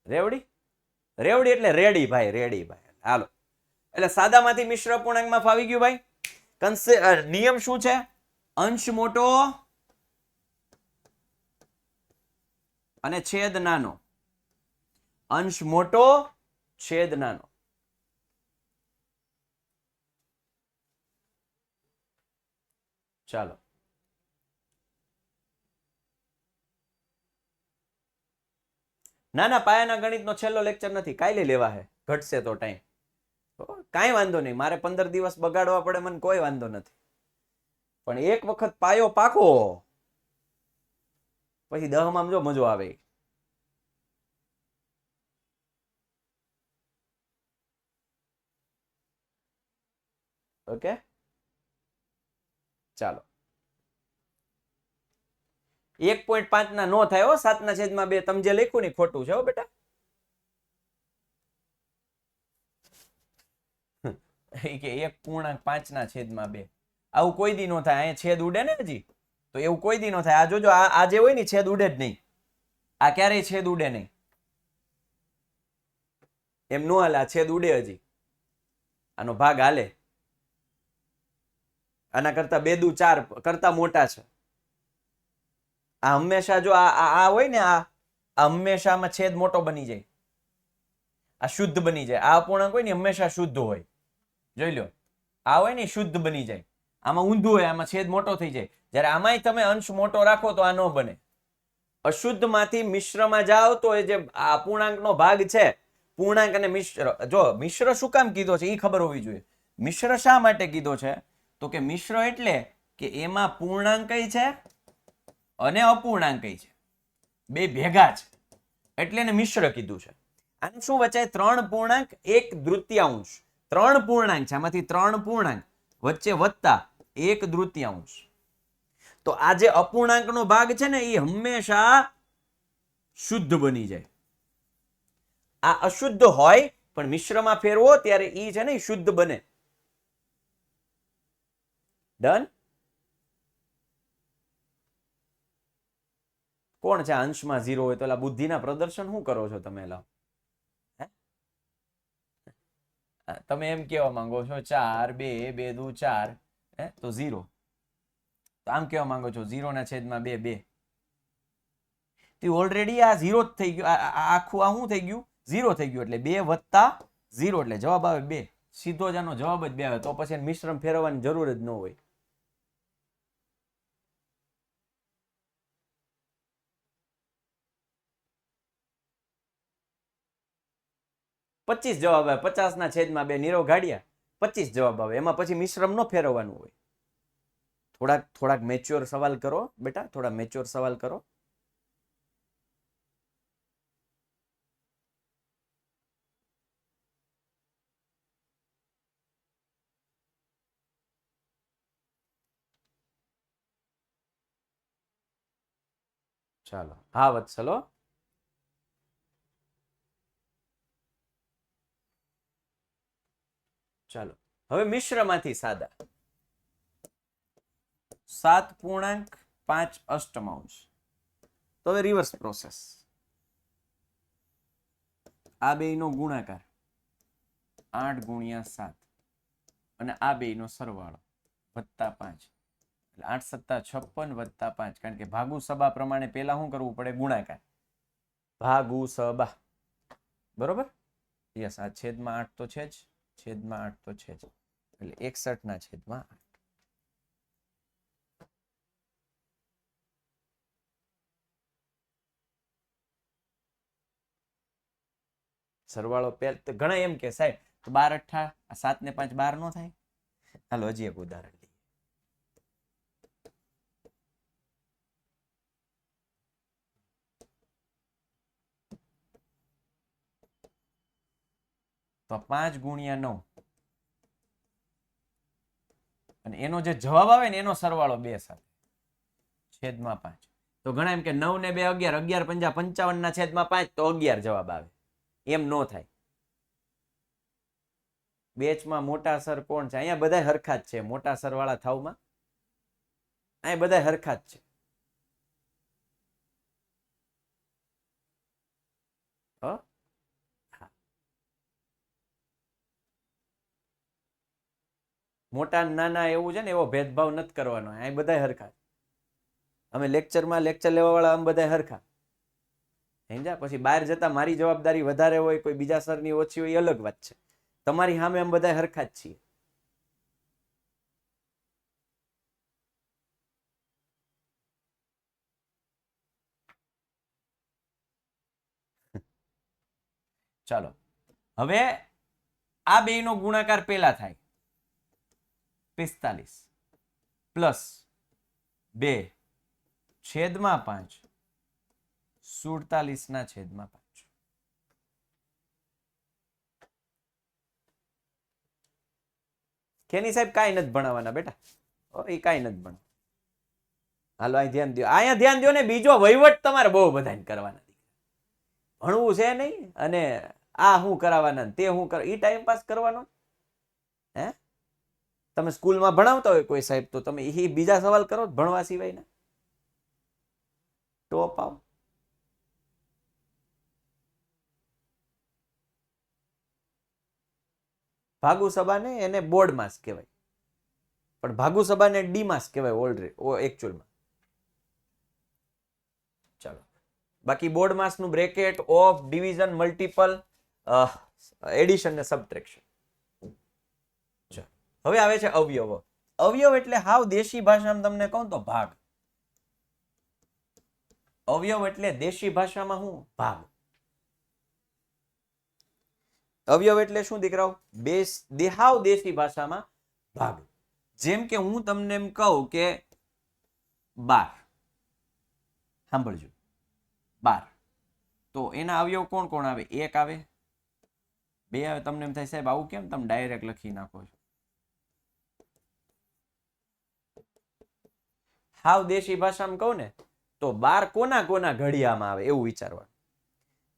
રેવડી રેવડી એટલે રેડી ભાઈ, રેડી ભાઈ. હાલો એટલે સાદામાંથી મિશ્ર અપૂર્ણાંકમાં ફાવી ગયું ભાઈ. નિયમ શું છે? અંશ મોટો અને છેદ નાનો. અંશ મોટો છેદ નાનો. ચાલો ના પાયાના ગણિતનો છેલ્લો લેક્ચર નથી. કાલે લેવા હે, ઘટશે તો ટાઈમ. કાંઈ વાંધો નહીં. મારે 15 દિવસ બગાડવા પડે મને કોઈ વાંધો નથી. પણ એક વખત પાયો પાકો પછી 10 માં જો મજો આવે. ઓકે ચાલો 1.5 ના નો થાય હો. 7/2 તમે જે લખ્યું ને ખોટું છે હો બેટા. કે 1.5/2 આવું કોઈ દી નો થાય. અહીંયા છેદ ઉડે ને હજી તો એવું કોઈ દી નો થાય. આ જોજો આ જે હોય ને છેદ ઉડે જ નહીં. આ ક્યારેય છેદ ઉડે નહીં. એમ નો હાલે. આ છેદ ઉડે હજી. આનો ભાગ હાલે. આના કરતા 2 દુ 4 કરતા મોટા છે. આ હંમેશા જો આ હોય ને આ હંમેશામાં છેદ મોટો બની જાય. આ શુદ્ધ બની જાય. આ અપૂર્ણાંક હોય ને હંમેશા શુદ્ધ હોય. જોઈ લો આ હોય ને શુદ્ધ બની જાય. આમાં ઊંધું હોય, આમાં છેદ મોટો થઈ જાય. જ્યારે આમાંય તમે અંશ મોટો રાખો તો આ ન બને. અશુદ્ધમાંથી મિશ્રમાં જાઓ તો એ જે અપૂર્ણાંકનો ભાગ છે પૂર્ણાંક અને મિશ્ર. જો મિશ્ર શું કામ કીધો છે એ ખબર હોવી જોઈએ. મિશ્ર શા માટે કીધો છે તો કે મિશ્ર એટલે કે એમાં પૂર્ણાંક છે અને અપૂર્ણાંક છે, બે ભેગા છે એટલે એને મિશ્ર કીધું છે. આને શું વચાય? 3 પૂર્ણાંક 1/3. 3 પૂર્ણાંક છે, આમાંથી 3 પૂર્ણાંક વચ્ચે વત્તા 1/3. તો આ જે અપૂર્ણાંકનો ભાગ છે ને એ હંમેશા શુદ્ધ બની જાય. આ અશુદ્ધ હોય પણ મિશ્રમાં ફેરવો ત્યારે ઈ છે ને શુદ્ધ બને. ડન? કોણ છે અંશમાં 0 હોય તો બુદ્ધિના પ્રદર્શન શું કરો છો તમે? તમે એમ કેવા માંગો છો 4 2 2 દુ 4 તો 0. તો આમ કેવા માંગો છો 0/2 2. તો ઓલરેડી આ 0 જ થઈ ગયું. આખું આ શું થઈ ગયું? 0 થઈ ગયું. એટલે 2 વત્તા 0 એટલે જવાબ આવે 2. સીધો જ આનો જવાબ જ 2 આવે. તો પછી મિશ્રણ ફેરવવાની જરૂર જ ન હોય. 25 જવાબ આવે. 50/2 નીરવ ઘાડિયા 25 જવાબ આવે. એમાં પછી મિશ્રમ ન ફેરવવાનું હોય. થોડાક મેચ્યોર સવાલ કરો બેટા, થોડા મેચ્યોર સવાલ કરો. ચાલો હા વત્સલો. ચાલો હવે મિશ્રમાંથી સાદા. 7.5 અષ્ટમાંશ. તો હવે રિવર્સ પ્રોસેસ. આ બેયનો ગુણાકાર 8 × 7 અને આ બેયનો સરવાળો +5. 8 + 7 = 56 + 5. કારણ કે ભાગુ સબા પ્રમાણે પહેલા શું કરવું પડે? ગુણાકાર. ભાગુ સબા. બરોબર? યસ, આ છેદમાં 8 તો છે જ, છેદમાં 8 તો છે જ. એટલે 61/8. સરવાળો તો ઘણા એમ કે સાહેબ 12 8 7 ને 5 12 નો થાય. હાલો હજી એક ઉદાહરણ લઈએ. તો 5 × 9 અને એનો જે જવાબ આવે ને એનો સરવાળો 2 સાથે છેદમાં 5. તો ઘણા એમ કે 9 ને 2 11, 11 × 5 = 55/5, તો 11 જવાબ આવે. એમ નો થાય. બેચમાં મોટા સર કોણ છે? અહીંયા બધા હરખા જ છે. મોટા સર વાળા થાવમાં અહીંયા બધા હરખા જ છે. મોટા નાના એવું છે ને, એવો ભેદભાવ નથી કરવાનો. અહીં બધા હરખા. અમે લેક્ચર લેવા વાળા અમે બધા હરખા. સમજ્યા? પછી બહાર જતા મારી જવાબદારી વધારે હોય, કોઈ બીજા સરની ઓછી હોય, એ અલગ વાત છે. તમારી સામે અમે બધા હરખા જ છીએ. ચાલો હવે આ બેયનો ગુણાકાર પેલા થાય. 45 + 2 છેદમાં 5 47/5. કેની સાહેબ કાંઈ નથી ભણાવવાના બેટા, એ કાંઈ નથી ભણાવ. હાલો અહીં ધ્યાન દો, અહીંયા ધ્યાન દો ને. બીજો વહીવટ તમારે બહુ બધાને કરવાના. ભણવું છે નહીં અને આ શું કરાવવાના તે શું કર, એ ટાઈમ પાસ કરવાનો. હે તમે સ્કૂલમાં ભણાવતા હોય કોઈ સાહેબ, તો તમે એ બીજા સવાલ કરો ભણવા સિવાયના. ટોપ આવ. ભાગુ સભાને એને બોર્ડ માસ કહેવાય, પણ ભાગુ સભાને ડી માસ કહેવાય ઓલરેડી એકચ્યુઅલમાં. ચાલો બાકી બોર્ડ માસનું bracket, of, division, multiple, addition ને સબટ્રેક્શન. હવે આવે છે અવયવ. અવયવ એટલે હાવ દેશી ભાષામાં તમને કહું તો ભાગ. અવયવ એટલે દેશી ભાષામાં શું? ભાગ. અવયવ એટલે શું દીકરાઓ? હાવ દેશી ભાષામાં ભાગ. જેમ કે હું તમને એમ કહું કે 12, સાંભળજો, 12, તો એના અવયવ કોણ કોણ આવે? 1 આવે, 2 આવે. તમને એમ થાય સાહેબ આવું કેમ તમે ડાયરેક્ટ લખી નાખો છો? હાવ દેશી ભાષામાં કહું ને તો 12 કોના કોના ઘડિયામાં આવે એવું વિચારવાનું.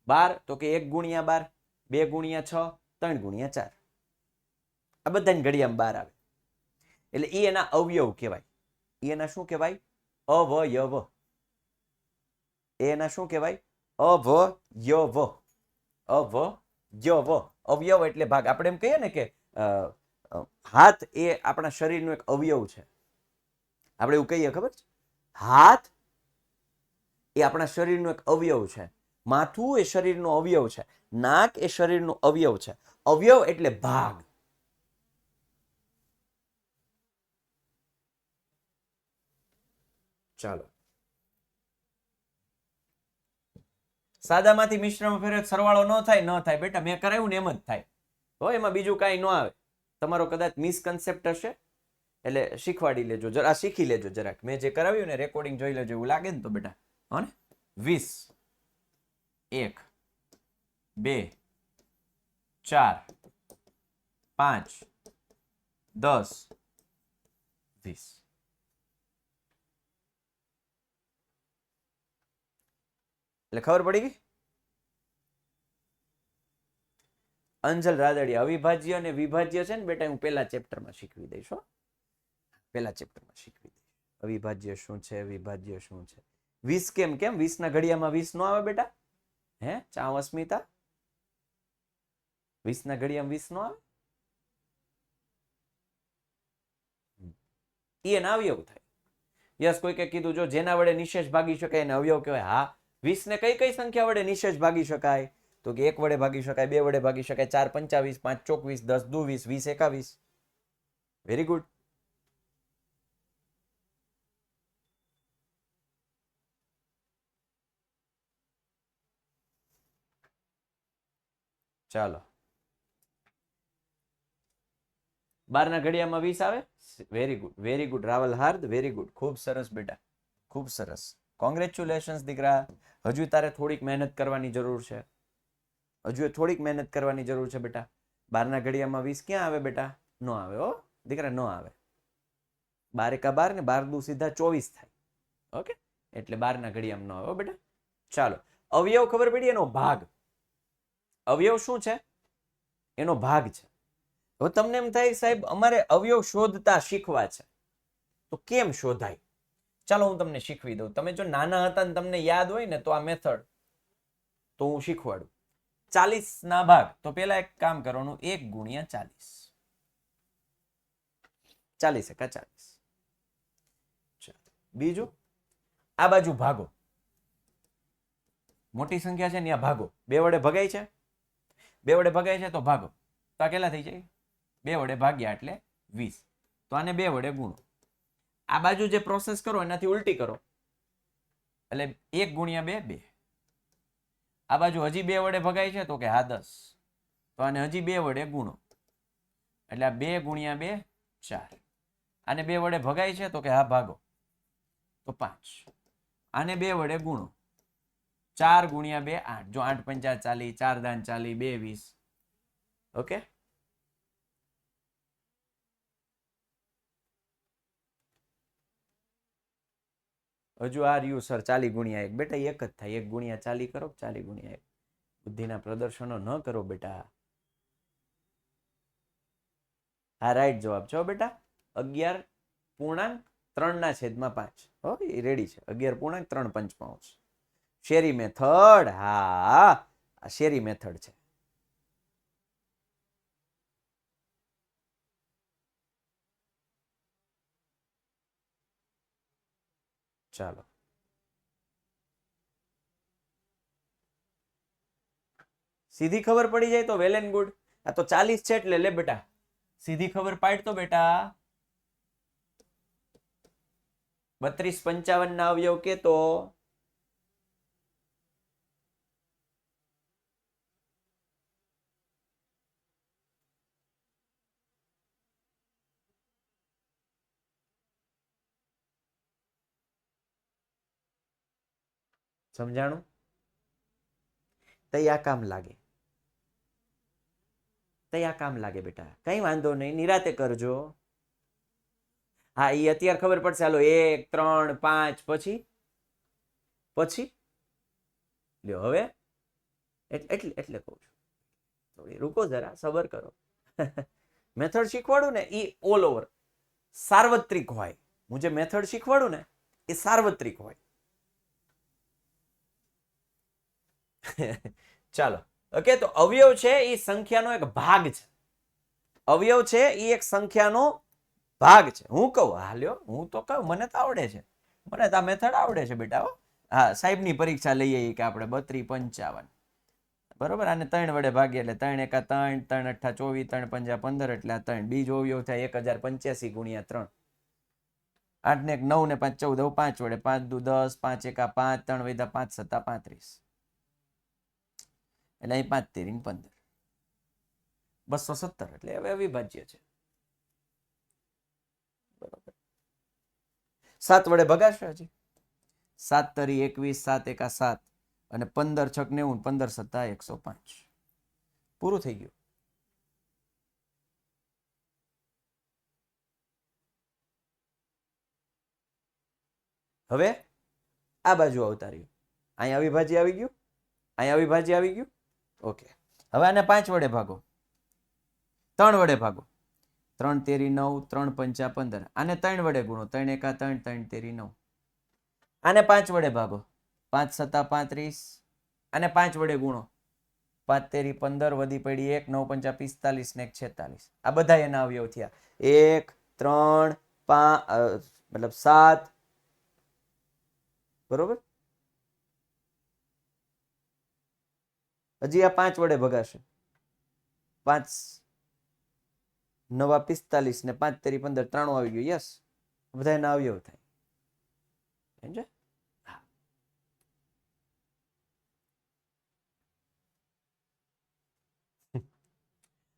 12 તો કે 1 × 12, 2 × 6, 3 × 4. આ બધાની ઘડિયામાં 12 આવે. એટલે એ એના અવયવ કહેવાય. એના શું કહેવાય? અવયવ. એના શું કહેવાય? અવયવ. અવયવ. અવયવ એટલે ભાગ. આપણે એમ કહીએ ને કે હાથ એ આપણા શરીરનું એક અવયવ છે. આપણે એવું કહીએ, ખબર છે? હાથ એ આપણા શરીરનું એક અવયવ છે. માથું એ શરીરનો અવયવ છે. નાક એ શરીરનો અવયવ છે. અવયવ એટલે ભાગ. ચાલો સાદામાંથી મિશ્રમાં ફેરવે સરવાળો ન થાય બેટા, મેં કરાવ્યું ને એમ જ થાય. તો એમાં બીજું કાંઈ ન આવે. તમારો કદાચ મિસકન્સેપ્ટ હશે એટલે શીખવાડી લેજો, જરા શીખી લેજો જરાક. મેં જે કરાવ્યું ને રેકોર્ડિંગ જોઈ લેજો, એવું લાગે ને તો બેટા હા ને 20 1 2 4 5 10 20. એટલે ખબર પડી ગઈ. અંજલ રાદડિયા, અવિભાજ્ય અને વિભાજ્ય છે ને બેટા હું પહેલા ચેપ્ટરમાં શીખવી દઈશ. પહેલા ચેપ્ટરમાં શીખવી દઈશ અવિભાજ્ય શું છે, વિભાજ્ય શું છે. 20 કેમ 20 ના ઘડિયામાં 20 નો આવે બેટા? હે ચાવ અસ્મિતા, 20 ના ઘડિયામાં 20 નો આવે? એના અવયવ થાય. યસ, કોઈ કે કીધું જો જેના વડે નિશેષ ભાગી શકાય એને અવયવ કહેવાય. હા, 20 ને કઈ સંખ્યા વડે નિશેષ ભાગી શકાય? તો કે 1 વડે ભાગી શકાય, 2 વડે ભાગી શકાય, 4 25, 5 24, 10 22, 20 21. Very good. ચાલો, 12 ના ઘડિયામાં 20 આવે. Very good Raval Hard, very good, ખૂબ સરસ બેટા, ખૂબ સરસ. કોંગ્રેચ્યુલેશન્સ દીકરા. હજુ તારે થોડીક મહેનત કરવાની જરૂર છે. હજુ થોડીક મહેનત કરવાની જરૂર છે બેટા. 12 ના ઘડિયામાં 20 ક્યાં આવે બેટા? નો આવે હો દીકરા, નો આવે. 12 એકા 12 ને 12 દુ સીધા 24 થાય. ઓકે, એટલે 12 ના ઘડિયામાં નો આવે બેટા. ચાલો, અવયવ ખબર પડી, એનો ભાગ. અવયવ શું છે? એનો ભાગ છે. હવે તમને એમ થાય સાહેબ અમારે અવયવ શોધતા શીખવા છે, તો કેમ શોધાય? ચાલો હું તમને શીખવી દઉં. તમે જો નાના હતા ને તમને યાદ હોય ને તો આ મેથડ તો હું શીખવાડું. 40 ના ભાગ, તો પેલા એક કામ કરવાનું, 1 ગુણ્યા 40. 40 એકા 40. બીજું આ બાજુ ભાગો. મોટી સંખ્યા છે ને આ ભાગો. 2 વડે ભગાય છે, 2 વડે ભગાય છે તો ભાગો. તો આ કેટલા થઈ જાય? 2 વડે ભાગ્યા એટલે 20. તો આને 2 વડે ગુણો. આ બાજુ જે પ્રોસેસ કરો એનાથી ઉલટી કરો એટલે 1 ગુણ્યા 2 2. આ બાજુ હજી 2 વડે ભગાય છે તો કે હા 10. તો આને હજી 2 વડે ગુણો એટલે આ 2 ગુણ્યા 2 4. આને 2 વડે ભગાય છે તો કે હા ભાગો તો 5. આને 2 વડે ગુણો, 4 ગુણ્યા 2 8. જો 8 પંચા 40, 4 દાન 40, 2 20. ઓકે, હજુ આ રહ્યું સર 40 ગુણ્યા 1. બેટા એક જ થાય, 1 ગુણ્યા 40 કરો, 40 ગુણ્યા 1. બુદ્ધિના પ્રદર્શનો ન કરો બેટા. હા રાઈટ જવાબ છો બેટા. 11.3/5. હો એ રેડી છે. 11.3/5. શેરી મેથડ. હા, આ શેરી મેથડ છે. ચાલો, સીધી ખબર પડી જાય તો વેલ એન્ડ ગુડ. આ તો 40 છે એટલે લે બેટા સીધી ખબર પાડ તો બેટા. 32 55 ના અવયવ કે તો સમજાણું? તઈ આ કામ લાગે, તઈ આ કામ લાગે બેટા. કઈ વાંધો નહીં, નિરાતે કરજો. હા એ અત્યારે ખબર પડશે. હાલો 1 3 5 પછી પછી લ્યો હવે એટલે કહું છું થોડી રૂકો જરા, સબર કરો. મેથડ શીખવાડું ને એ ઓલ ઓવર સાર્વત્રિક હોય. હું જે મેથડ શીખવાડું ને એ સાર્વત્રિક હોય. ચાલો ઓકે, તો અવયવ છે એ સંખ્યાનો એક ભાગ છે. અવયવ છે એ એક સંખ્યાનો ભાગ છે. હું કહું હાલ્યો, હું તો કહું, મને તો આવડે છે, મને તો આ મેથડ આવડે છે બેટા. હા, સાહેબની પરીક્ષા લઈએ કે આપણે 32 55 બરોબર. આને 3 વડે ભાગીએ એટલે 3 એકા 3, 3 અઠ્ઠા 24, 3 પંજા 15 એટલે આ 3. બીજો અવયવ થાય 1085 ગુણ્યા 3. 8 ને 1 9 ને 5 14, 5 વડે 5 દુ 10, 5 એકા 5, 3 વધ્યા 5 સત્તા 35. એટલે અહીં 5 તેરી 15, 217 એટલે હવે અવિભાજ્ય છે. બરોબર. 7 વડે ભગાશે હજી. 7 તરી 21, 7 એકા 7 અને 15 છક 90, 15 સત્તા 105. પૂરું થઈ ગયું. હવે આ બાજુ આવતા રહ્યું. અહીંયા અવિભાજ્ય આવી ગયું, અહીંયા અવિભાજ્ય આવી ગયું. ઓકે, હવે આને 5 વડે ભાગો, 3 વડે ભાગો. 3 તેરી 9, 3 પંચા 15. આને 3 વડે ગુણો, 3 એકા 3, 3 તેરી 9. આને 5 વડે ભાગો, 5 સત્તા 35. આને 5 વડે ગુણો, 5 તેરી 15, વધી પડી 1, 9 પંચા 45 ને 1 46. આ બધા એના અવયવ થયા. 1 3 5 મતલબ 7. બરોબર. હજી આ 5 વડે ભગાશે. 5 9 45 ને 5 તેરી 15, 93 આવી ગયું. યસ, બધા એના અવયવ થાય. સમજે?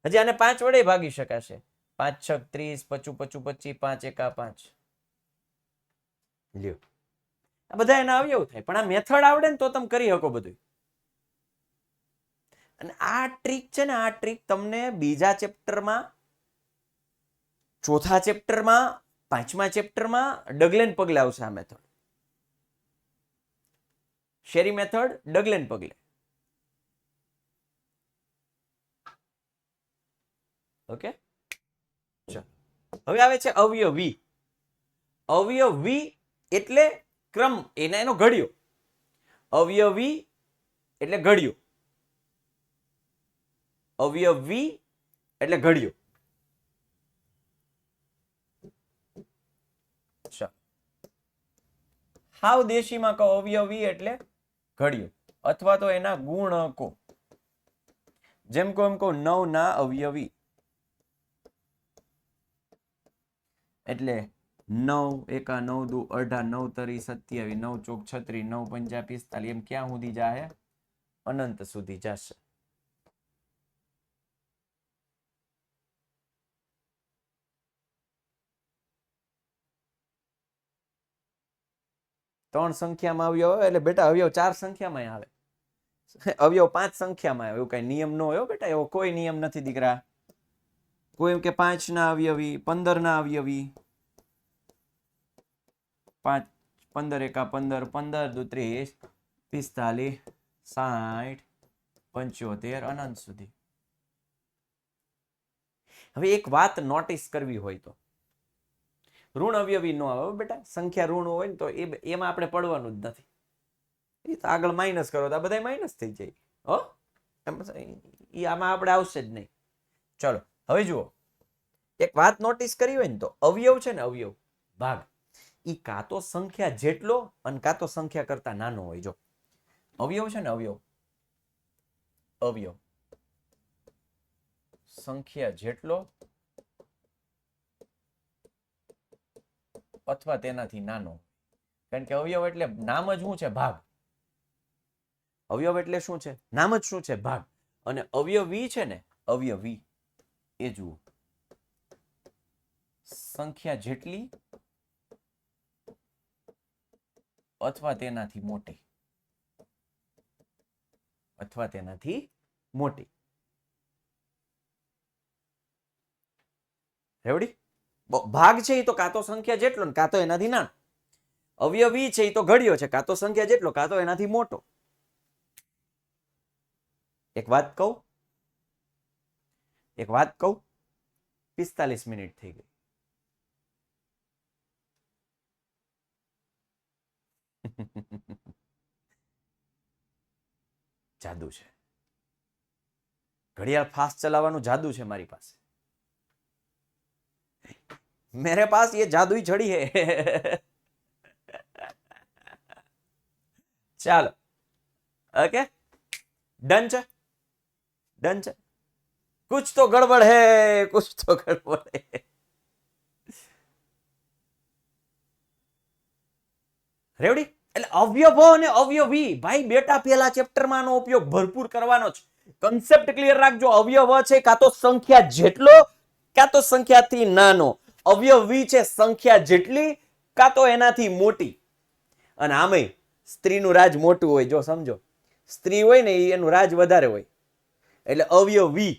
હજી આને 5 વડે ભાગી શકાશે. 5 છક 30, 25 25, 5 એકા 5. લ્યો, આ બધા એના અવયવ થાય. પણ આ મેથડ આવડે ને તો તમે કરી શકો બધું. અને આ ટ્રીક છે ને, આ ટ્રીક તમને બીજા ચેપ્ટરમાં, ચોથા ચેપ્ટરમાં, પાંચમા ચેપ્ટરમાં ડગલેન પગલે આવશે. આ મેથડ, શેરી મેથડ, ડગલેન પગલે. ઓકે, ચલો હવે આવે છે અવયવી. અવયવી એટલે ક્રમ, એનો ઘડિયો. અવયવી એટલે ઘડિયો. અવયવી એટલે ઘડિયો. હાવ દેશીમાં કહો, અવયવી એટલે ઘડિયો અથવા તો એના ગુણકો. જેમ કહો એમ કહો, 9 ના અવયવી એટલે 9 એકા 9 દુ 18, 9 તરી 27, 9 ચોક 36, 9 પંચા 45. એમ ક્યાં સુધી જાહે? અનંત સુધી જશે. ત્રણ સંખ્યામાં અવયવ આવે એટલે બેટા અવયવ 4 સંખ્યામાં આવે. અવયવ 5 સંખ્યામાં આવે. એવું કઈ નિયમ ન હોય બેટા, એવો કોઈ નિયમ નથી દીકરા. કોઈ એમ કે 5 ના અવયવી, 15 ના અવયવી. 5 15 એકા 15, 15 દુ 30, 45, 60, 75 અનંત સુધી. હવે એક વાત નોટિસ કરવી હોય તો, ઋણ અવયવી ન આવે બેટા. સંખ્યા ઋણ હોય ને તો એમાં આપણે પડવાનું જ નથી. એ તો આગળ માઇનસ કરો તો આ બધા માઇનસ થઈ જાય. હો, એ આમાં આપણે આવશે જ નહીં. ચલો હવે જુઓ, એક વાત નોટિસ કરી હોય ને તો અવયવ છે ને, અવયવ ભાગ, ઈ કાં તો સંખ્યા જેટલો અને કાં તો સંખ્યા કરતા નાનો હોય. જો અવયવ છે ને, અવયવ અવયવ સંખ્યા જેટલો અથવા તેનાથી નાનો. કારણ કે અવયવ એટલે નામ જ શું છે? ભાગ. અવયવ એટલે શું છે? નામ જ શું છે? ભાગ. અને અવયવી છે ને, અવયવી એ જુઓ, સંખ્યા જેટલી અથવા તેનાથી મોટી, અથવા તેનાથી મોટી. રેવડી? ભાગ છે એ તો કાં તો સંખ્યા જેટલો ને કાં તો એનાથી નાનો. અવયવી છે એ તો ઘડિયો છે, કાં તો સંખ્યા જેટલો કાં તો એનાથી મોટો. એક વાત કહું, 45 મિનિટ થઈ ગઈ. જાદુ છે. ઘડિયાળ ફાસ્ટ ચલાવવાનું જાદુ છે મારી પાસે. मेरे पास ये जादुई छड़ी है. ચાલો, ઓકે, ડન છે, ડન છે. कुछ तो गड़बड़ है, कुछ तो गड़बड़ है. રેવડી? એટલે અવયવો અને અવયવી ભાઈ બેટા પહેલા ચેપ્ટરમાં આનો ઉપયોગ ભરપૂર કરવાનો છે. કન્સેપ્ટ ક્લિયર રાખજો. અવયવ છે કાં તો સંખ્યા જેટલો કાં તો સંખ્યાથી નાનો. અવયવી છે સંખ્યા જેટલી કાં તો એનાથી મોટી. અને આમેય સ્ત્રીનું રાજ મોટું હોય. જો સમજો, સ્ત્રી હોય ને એનું રાજ વધારે હોય, એટલે અવયવી.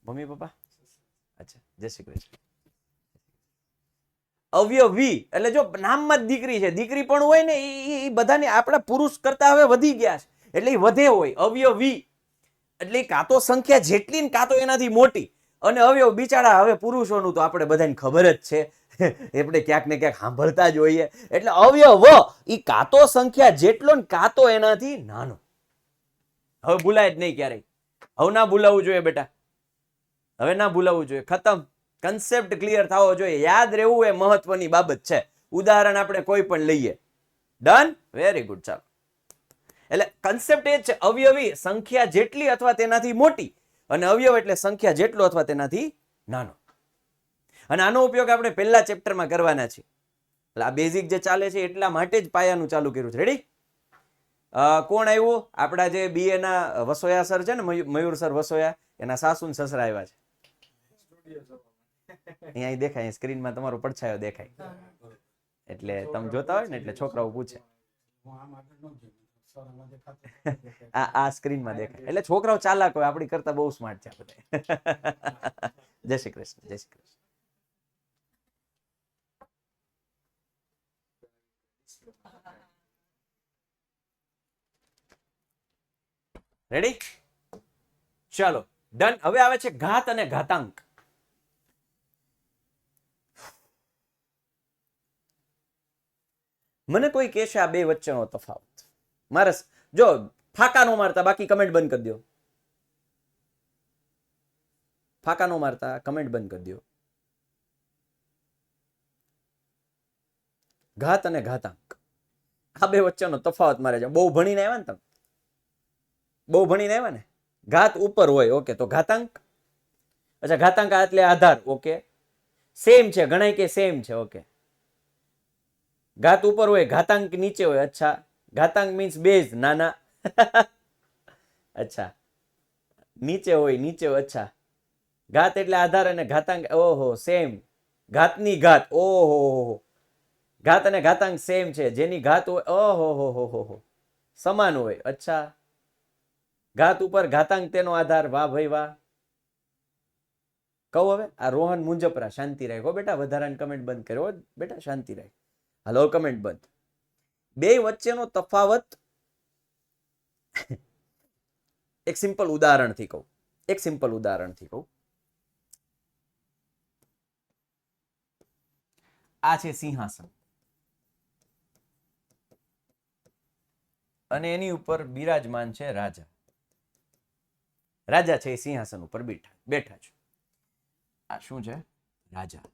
મમ્મી પપ્પા અચ્છા, જય શ્રી કૃષ્ણ. અવયવી એટલે જો નામમાં જ દીકરી છે, દીકરી પણ હોય ને એ બધાને આપણા પુરુષ કરતા હવે વધી ગયા છે, એટલે એ વધે હોય. અવયવી એટલે કાં તો સંખ્યા જેટલી ને કાં તો એનાથી મોટી. અને અવયવ બિચારા હવે પુરુષોનું તો આપણે બધાને ખબર જ છે, આપણે ક્યાંક ને ક્યાંક સાંભળતા જ હોઈએ. એટલે અવયવ એ કાં તો સંખ્યા જેટલો ને કાં તો એનાથી નાનો. હવે ભૂલાય જ નહીં ક્યારેય. હવે ના ભૂલાવવું જોઈએ બેટા, હવે ના ભૂલાવવું જોઈએ. ખતમ. કન્સેપ્ટ ક્લિયર થવો જોઈએ. યાદ રહેવું એ મહત્વની બાબત છે. ઉદાહરણ આપણે કોઈ પણ લઈએ. ડન? Very good. ચાલો, એટલે કન્સેપ્ટ એ જ છે, અવયવી સંખ્યા જેટલી અથવા તેનાથી મોટી, અને અવયવ એટલે સંખ્યા જેટલો અથવા તેનાથી નાનો. અને આનો ઉપયોગ આપણે પહેલા ચેપ્ટરમાં કરવાના છે. એટલે આ બેઝિક જે ચાલે છે એટલા માટે જ પાયાનું ચાલુ કર્યું છે. રેડી? કોણ આવ્યું? આપણા જે BA ના વસોયા સર છે ને, મયુર સર વસોયા, એના સાસુ ને સસરા આવ્યા છે. અહીંયા દેખાય, સ્ક્રીનમાં તમારો પડછાયો દેખાય. એટલે તમે જોતા હોય ને એટલે છોકરાઓ પૂછે. આ સ્ક્રીનમાં દેખાય એટલે છોકરાઓ ચાલાક હોય, આપણી કરતા બહુ સ્માર્ટ છે બધા. જય શ્રી કૃષ્ણ. જય શ્રી કૃષ્ણ. રેડી? ચાલો, ડન. હવે આવે છે ઘાત અને ઘાતાંક. મને કોઈ કહેશે આ બે વચ્ચેનો તફાવત. મારે જો ફાકા નો મારતા, બાકી કમેન્ટ બંધ કરી દો. ફાકા નો મારતા કમેન્ટ બંધ કરી દો. ઘાત અને ઘાતાંક, આ બે વચ્ચેનો તફાવત મારે છે. બહુ ભણીને આવ્યા ને તમે? બહુ ભણીને આવ્યા ને? ઘાત ઉપર હોય, ઓકે, તો ઘાતાંક. અચ્છા, ઘાતાંક એટલે આધાર, ઓકે. સેમ છે, ઘણા કે સેમ છે, ઓકે. ઘાત ઉપર હોય, ઘાતાંક નીચે હોય. અચ્છા, ઘાતાંક મીન્સ બેઝ, નાના. અચ્છા, નીચે હોય, નીચે હોય. અચ્છા, ઘાત એટલે આધાર અને ઘાતાંક, ઓહો, સેમ. ઘાતની ઘાત, ઓહો, ઘાત અને ઘાતાંક સેમ છે. જેની ઘાત હોય, ઓહો, સમાન હોય. અચ્છા, ઘાત ઉપર ઘાતાંક તેનો આધાર. વાહ ભાઈ વાહ. કહું હવે? આ રોહન મુંજપરા, શાંતિ રાખો બેટા, વધારાની કમેન્ટ બંધ કર્યો બેટા, શાંતિ રાખ. હાલો, કમેન્ટ બંધ. બે વચ્ચેનો તફાવત એક સિમ્પલ ઉદાહરણથી કહું. એક સિમ્પલ ઉદાહરણથી કહું. આ છે સિંહાસન, અને એની ઉપર બિરાજમાન છે રાજા. રાજા છે એ સિંહાસન ઉપર બેઠા છે. આ શું છે? રાજા.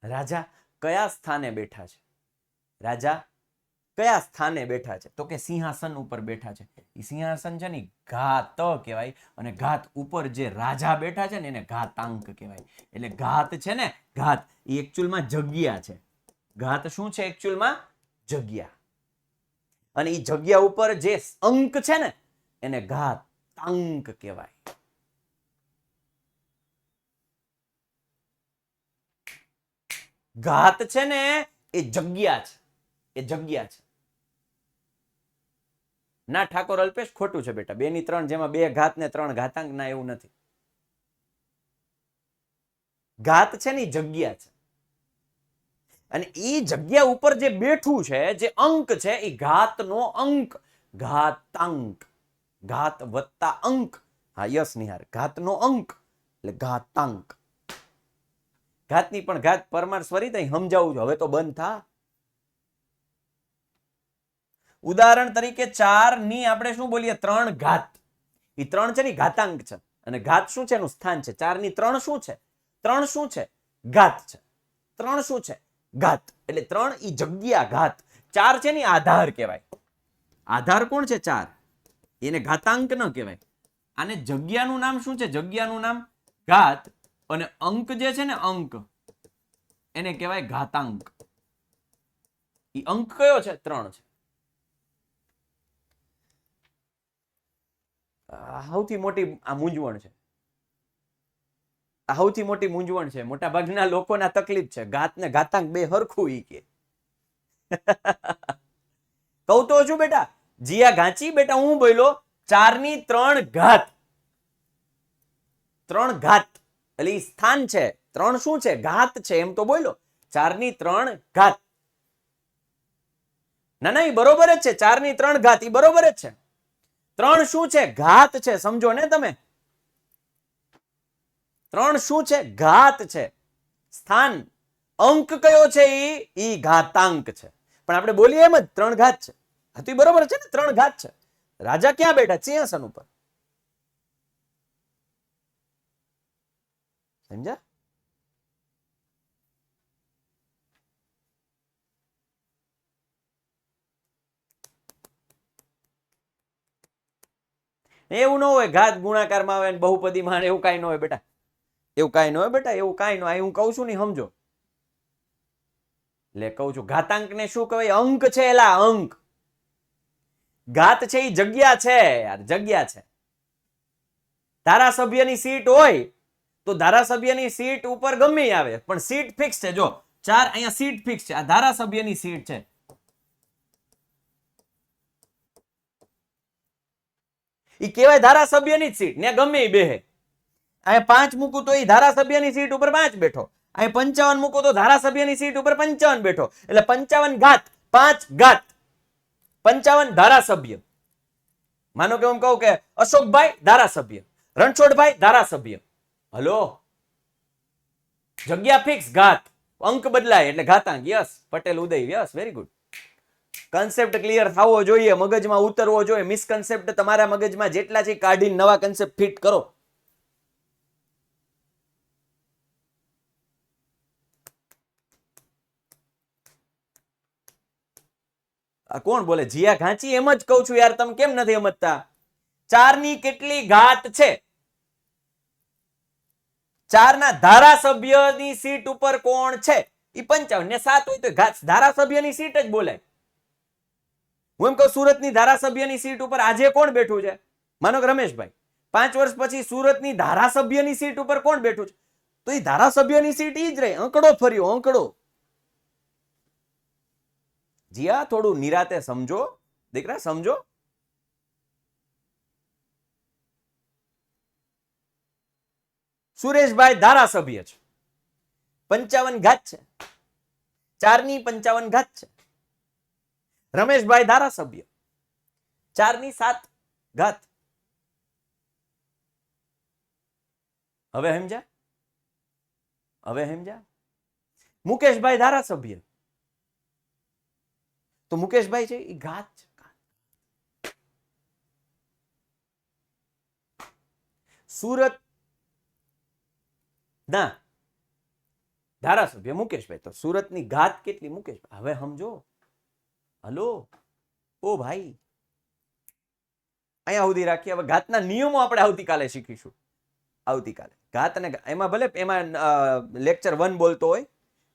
રાજા કયા સ્થાને બેઠા છે? રાજા કયા સ્થાને બેઠા છે? તો કે સિંહાસન ઉપર બેઠા છે. એ સિંહાસન છે ને ઘાત કહેવાય, અને ઘાત ઉપર જે રાજા બેઠા છે ને એને ઘાતાંક કહેવાય. એટલે ઘાત છે ને, ઘાત એ એકચ્યુઅલમાં જગ્યા છે. ઘાત શું છે? એકચ્યુઅલમાં જગ્યા. અને એ જગ્યા ઉપર જે અંક છે ને એને ઘાતાંક કહેવાય. ઘાત છે ને એ જગ્યા છે, એ જગ્યા છે. ના ઠાકોર અલ્પેશ, ખોટું છે બેટા. 2 ની 3, જેમાં 2 ઘાત ને 3 ઘાતાંક, ના એવું નથી. ઘાત છે ને જગ્યા છે, અને એ જગ્યા ઉપર જે બેઠું છે, જે અંક છે, એ ઘાતનો અંક, ઘાતાંક. ઘાત વત્તા અંક. હા, યસ નિહાર, ઘાતનો અંક એટલે ઘાતાંક. ઘાતની પણ ઘાત પરમાર સ્વરિત સમજાવું છું, હવે તો બંધ થા. ઉદાહરણ તરીકે 4 ની આપણે શું બોલીએ? 3 ઘાત. એ 3 છે ને ઘાતાંક છે, અને ઘાત શું છે? એનું સ્થાન છે. 4 ની 3 શું છે? 3 શું છે? ઘાત છે. 3 શું છે? ઘાત. એટલે 3 ઈ જગ્યા, ઘાત. 4 છે ને આધાર કહેવાય. આધાર કોણ છે? 4. એને ઘાતાંક ન કહેવાય. આને જગ્યાનું નામ શું છે? જગ્યાનું નામ ઘાત. અને અંક જે છે ને, અંક, એને કહેવાય ઘાતાંક. ઈ અંક કયો છે? 3 છે. સૌથી મોટી આ મૂંઝવણ છે. આ સૌથી મોટી મૂંઝવણ છે. મોટા ભાગના લોકોના તકલીફ છે. ઘાત ને ઘાતાંક બે હરખું ઈ કે. કહું તો છું બેટા, જીયા ઘાંચી બેટા હું બોલ્યો 4 ની 3 ઘાત. 3 ઘાત એટલે સ્થાન છે. 3 શું છે? ઘાત છે એમ તો બોલ્યો. 4 ની 3 ઘાત. ના ના ઈ બરોબર જ છે. 4 ની 3 ઘાત ઈ બરોબર જ છે. 3 શું છે? ઘાત છે. સમજો ને તમે. 3 શું છે? ઘાત છે. સ્થાન અંક કયો છે? ઈ ઘાતાંક છે. પણ આપણે બોલીએ એમ જ 3 ઘાત છે. હતું બરોબર છે ને? 3 ઘાત છે. રાજા ક્યાં બેઠા? સિંહાસન ઉપર. સમજ્યા? એવું ન હોય ઘાત ગુણાકારમાં આવે ને બહુપદીમાં આવે, એવું કાંઈ ન હોય બેટા. એવું કાંઈ ન હોય બેટા. એવું કાંઈ ન હોય. હું કહું છું ને સમજો. લે કહું છું ઘાતાંક ને શું કહેવાય? અંક છે. એલા અંક. ઘાત છે એ જગ્યા છે યાર, જગ્યા છે. ધારાસભ્યની સીટ હોય તો ધારાસભ્યની સીટ ઉપર ગમે આવે, પણ સીટ ફિક્સ છે. જો 4 અહીંયા સીટ ફિક્સ છે. આ ધારાસભ્યની સીટ છે. ઈ કહેવાય ધારાસભ્યની જ સીટ ને ગમે એ બેહે. અહીંયા 5 મૂકું તો એ ધારાસભ્યની સીટ ઉપર 5 બેઠો. અહીં 55 મૂકો તો ધારાસભ્યની સીટ ઉપર 55 બેઠો. એટલે 55 ઘાત 5 ઘાત 55 ધારાસભ્ય. માનો કે હું કહું કે અશોકભાઈ ધારાસભ્ય, રણછોડભાઈ ધારાસભ્ય. હલો, જગ્યા ફિક્સ, ઘાત. અંક બદલાય એટલે ઘાતાંક. Yes Patel Uday. Yes very good. Concept clear થવો જોઈએ, મગજમાં ઉતરવો જોઈએ. મિસકન્સેપ્ટ તમારા મગજમાં જેટલા છે કાઢીને નવા કન્સેપ્ટ ફિટ કરો. આ કોણ બોલે? જીયા ઘાંચી. એમ જ કહું છું યાર, તમે કેમ નથી સમજતા? 4 ની કેટલી ઘાત છે? 4 ના ધારાસભ્યની સીટ ઉપર કોણ છે? ઈ 55 ને 7 હોય તો ધારાસભ્યની સીટ જ બોલાય. હું એમ કહું સુરતની ધારાસભ્યની સીટ ઉપર આજે કોણ બેઠું છે? માનો કે રમેશભાઈ. 5 વર્ષ પછી સુરતની ધારાસભ્યની સીટ ઉપર કોણ બેઠું છે? તો એ ધારાસભ્યની સીટ ઈ જ રહી. અંકડો ફર્યો, અંકડો. જીયા થોડું નિરાતે સમજો દીકરા, સમજો. સુરેશભાઈ ધારાસભ્ય છે. 55 ઘાત છે. 4 ની 55 ઘાત છે. રમેશભાઈ ધારાસભ્ય 4 ની 7 ઘાત. હવે સમજ્યા? હવે સમજ્યા? મુકેશભાઈ ધારાસભ્ય તો મુકેશભાઈ છે એ ઘાત છે. સુરત ના ધારાસભ્ય મુકેશભાઈ તો સુરતની ઘાત કેટલી? મુકેશભાઈ. હવે સમજો. હલો ઓ ભાઈ, અહીંયા સુધી રાખીએ. હવે ઘાતના નિયમો આપણે આવતીકાલે શીખીશું. આવતીકાલે ઘાત અને એમાં ભલે એમાં લેક્ચર 1 બોલતો હોય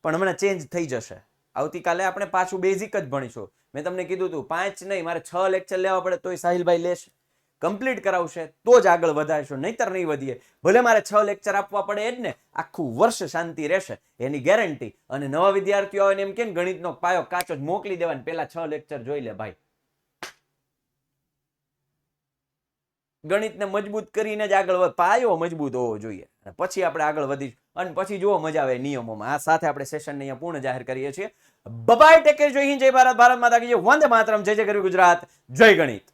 પણ હમણાં ચેન્જ થઈ જશે. આવતીકાલે આપણે પાછું બેઝિક જ ભણીશું. મેં તમને કીધું હતું 5 નહીં મારે 6 લેક્ચર લેવા પડે તોય સાહિલભાઈ લેશે, કમ્પ્લીટ કરાવશે તો જ આગળ વધારશું, નહીતર નહીં વધીએ. ભલે મારે 6 લેક્ચર આપવા પડે જ ને, આખું વર્ષ શાંતિ રહેશે એની ગેરંટી. અને નવા વિદ્યાર્થીઓ આવે એમ કે ગણિતનો પાયો કાચો જ મોકલી દેવાનો, પેલા 6 લેક્ચર જોઈ લે ભાઈ. ગણિતને મજબૂત કરીને જ આગળ પાયો મજબૂત હોવો જોઈએ, પછી આપણે આગળ વધીશું. અને પછી જુઓ મજા આવે નિયમોમાં. આ સાથે આપણે સેશનને અહીંયા પૂર્ણ જાહેર કરીએ છીએ. Bye, take care. જય હિન્દ, જય ભારત, ભારત માતા કી જય, વંદે માતરમ, જય જય ગરવી ગુજરાત, જય ગણિત.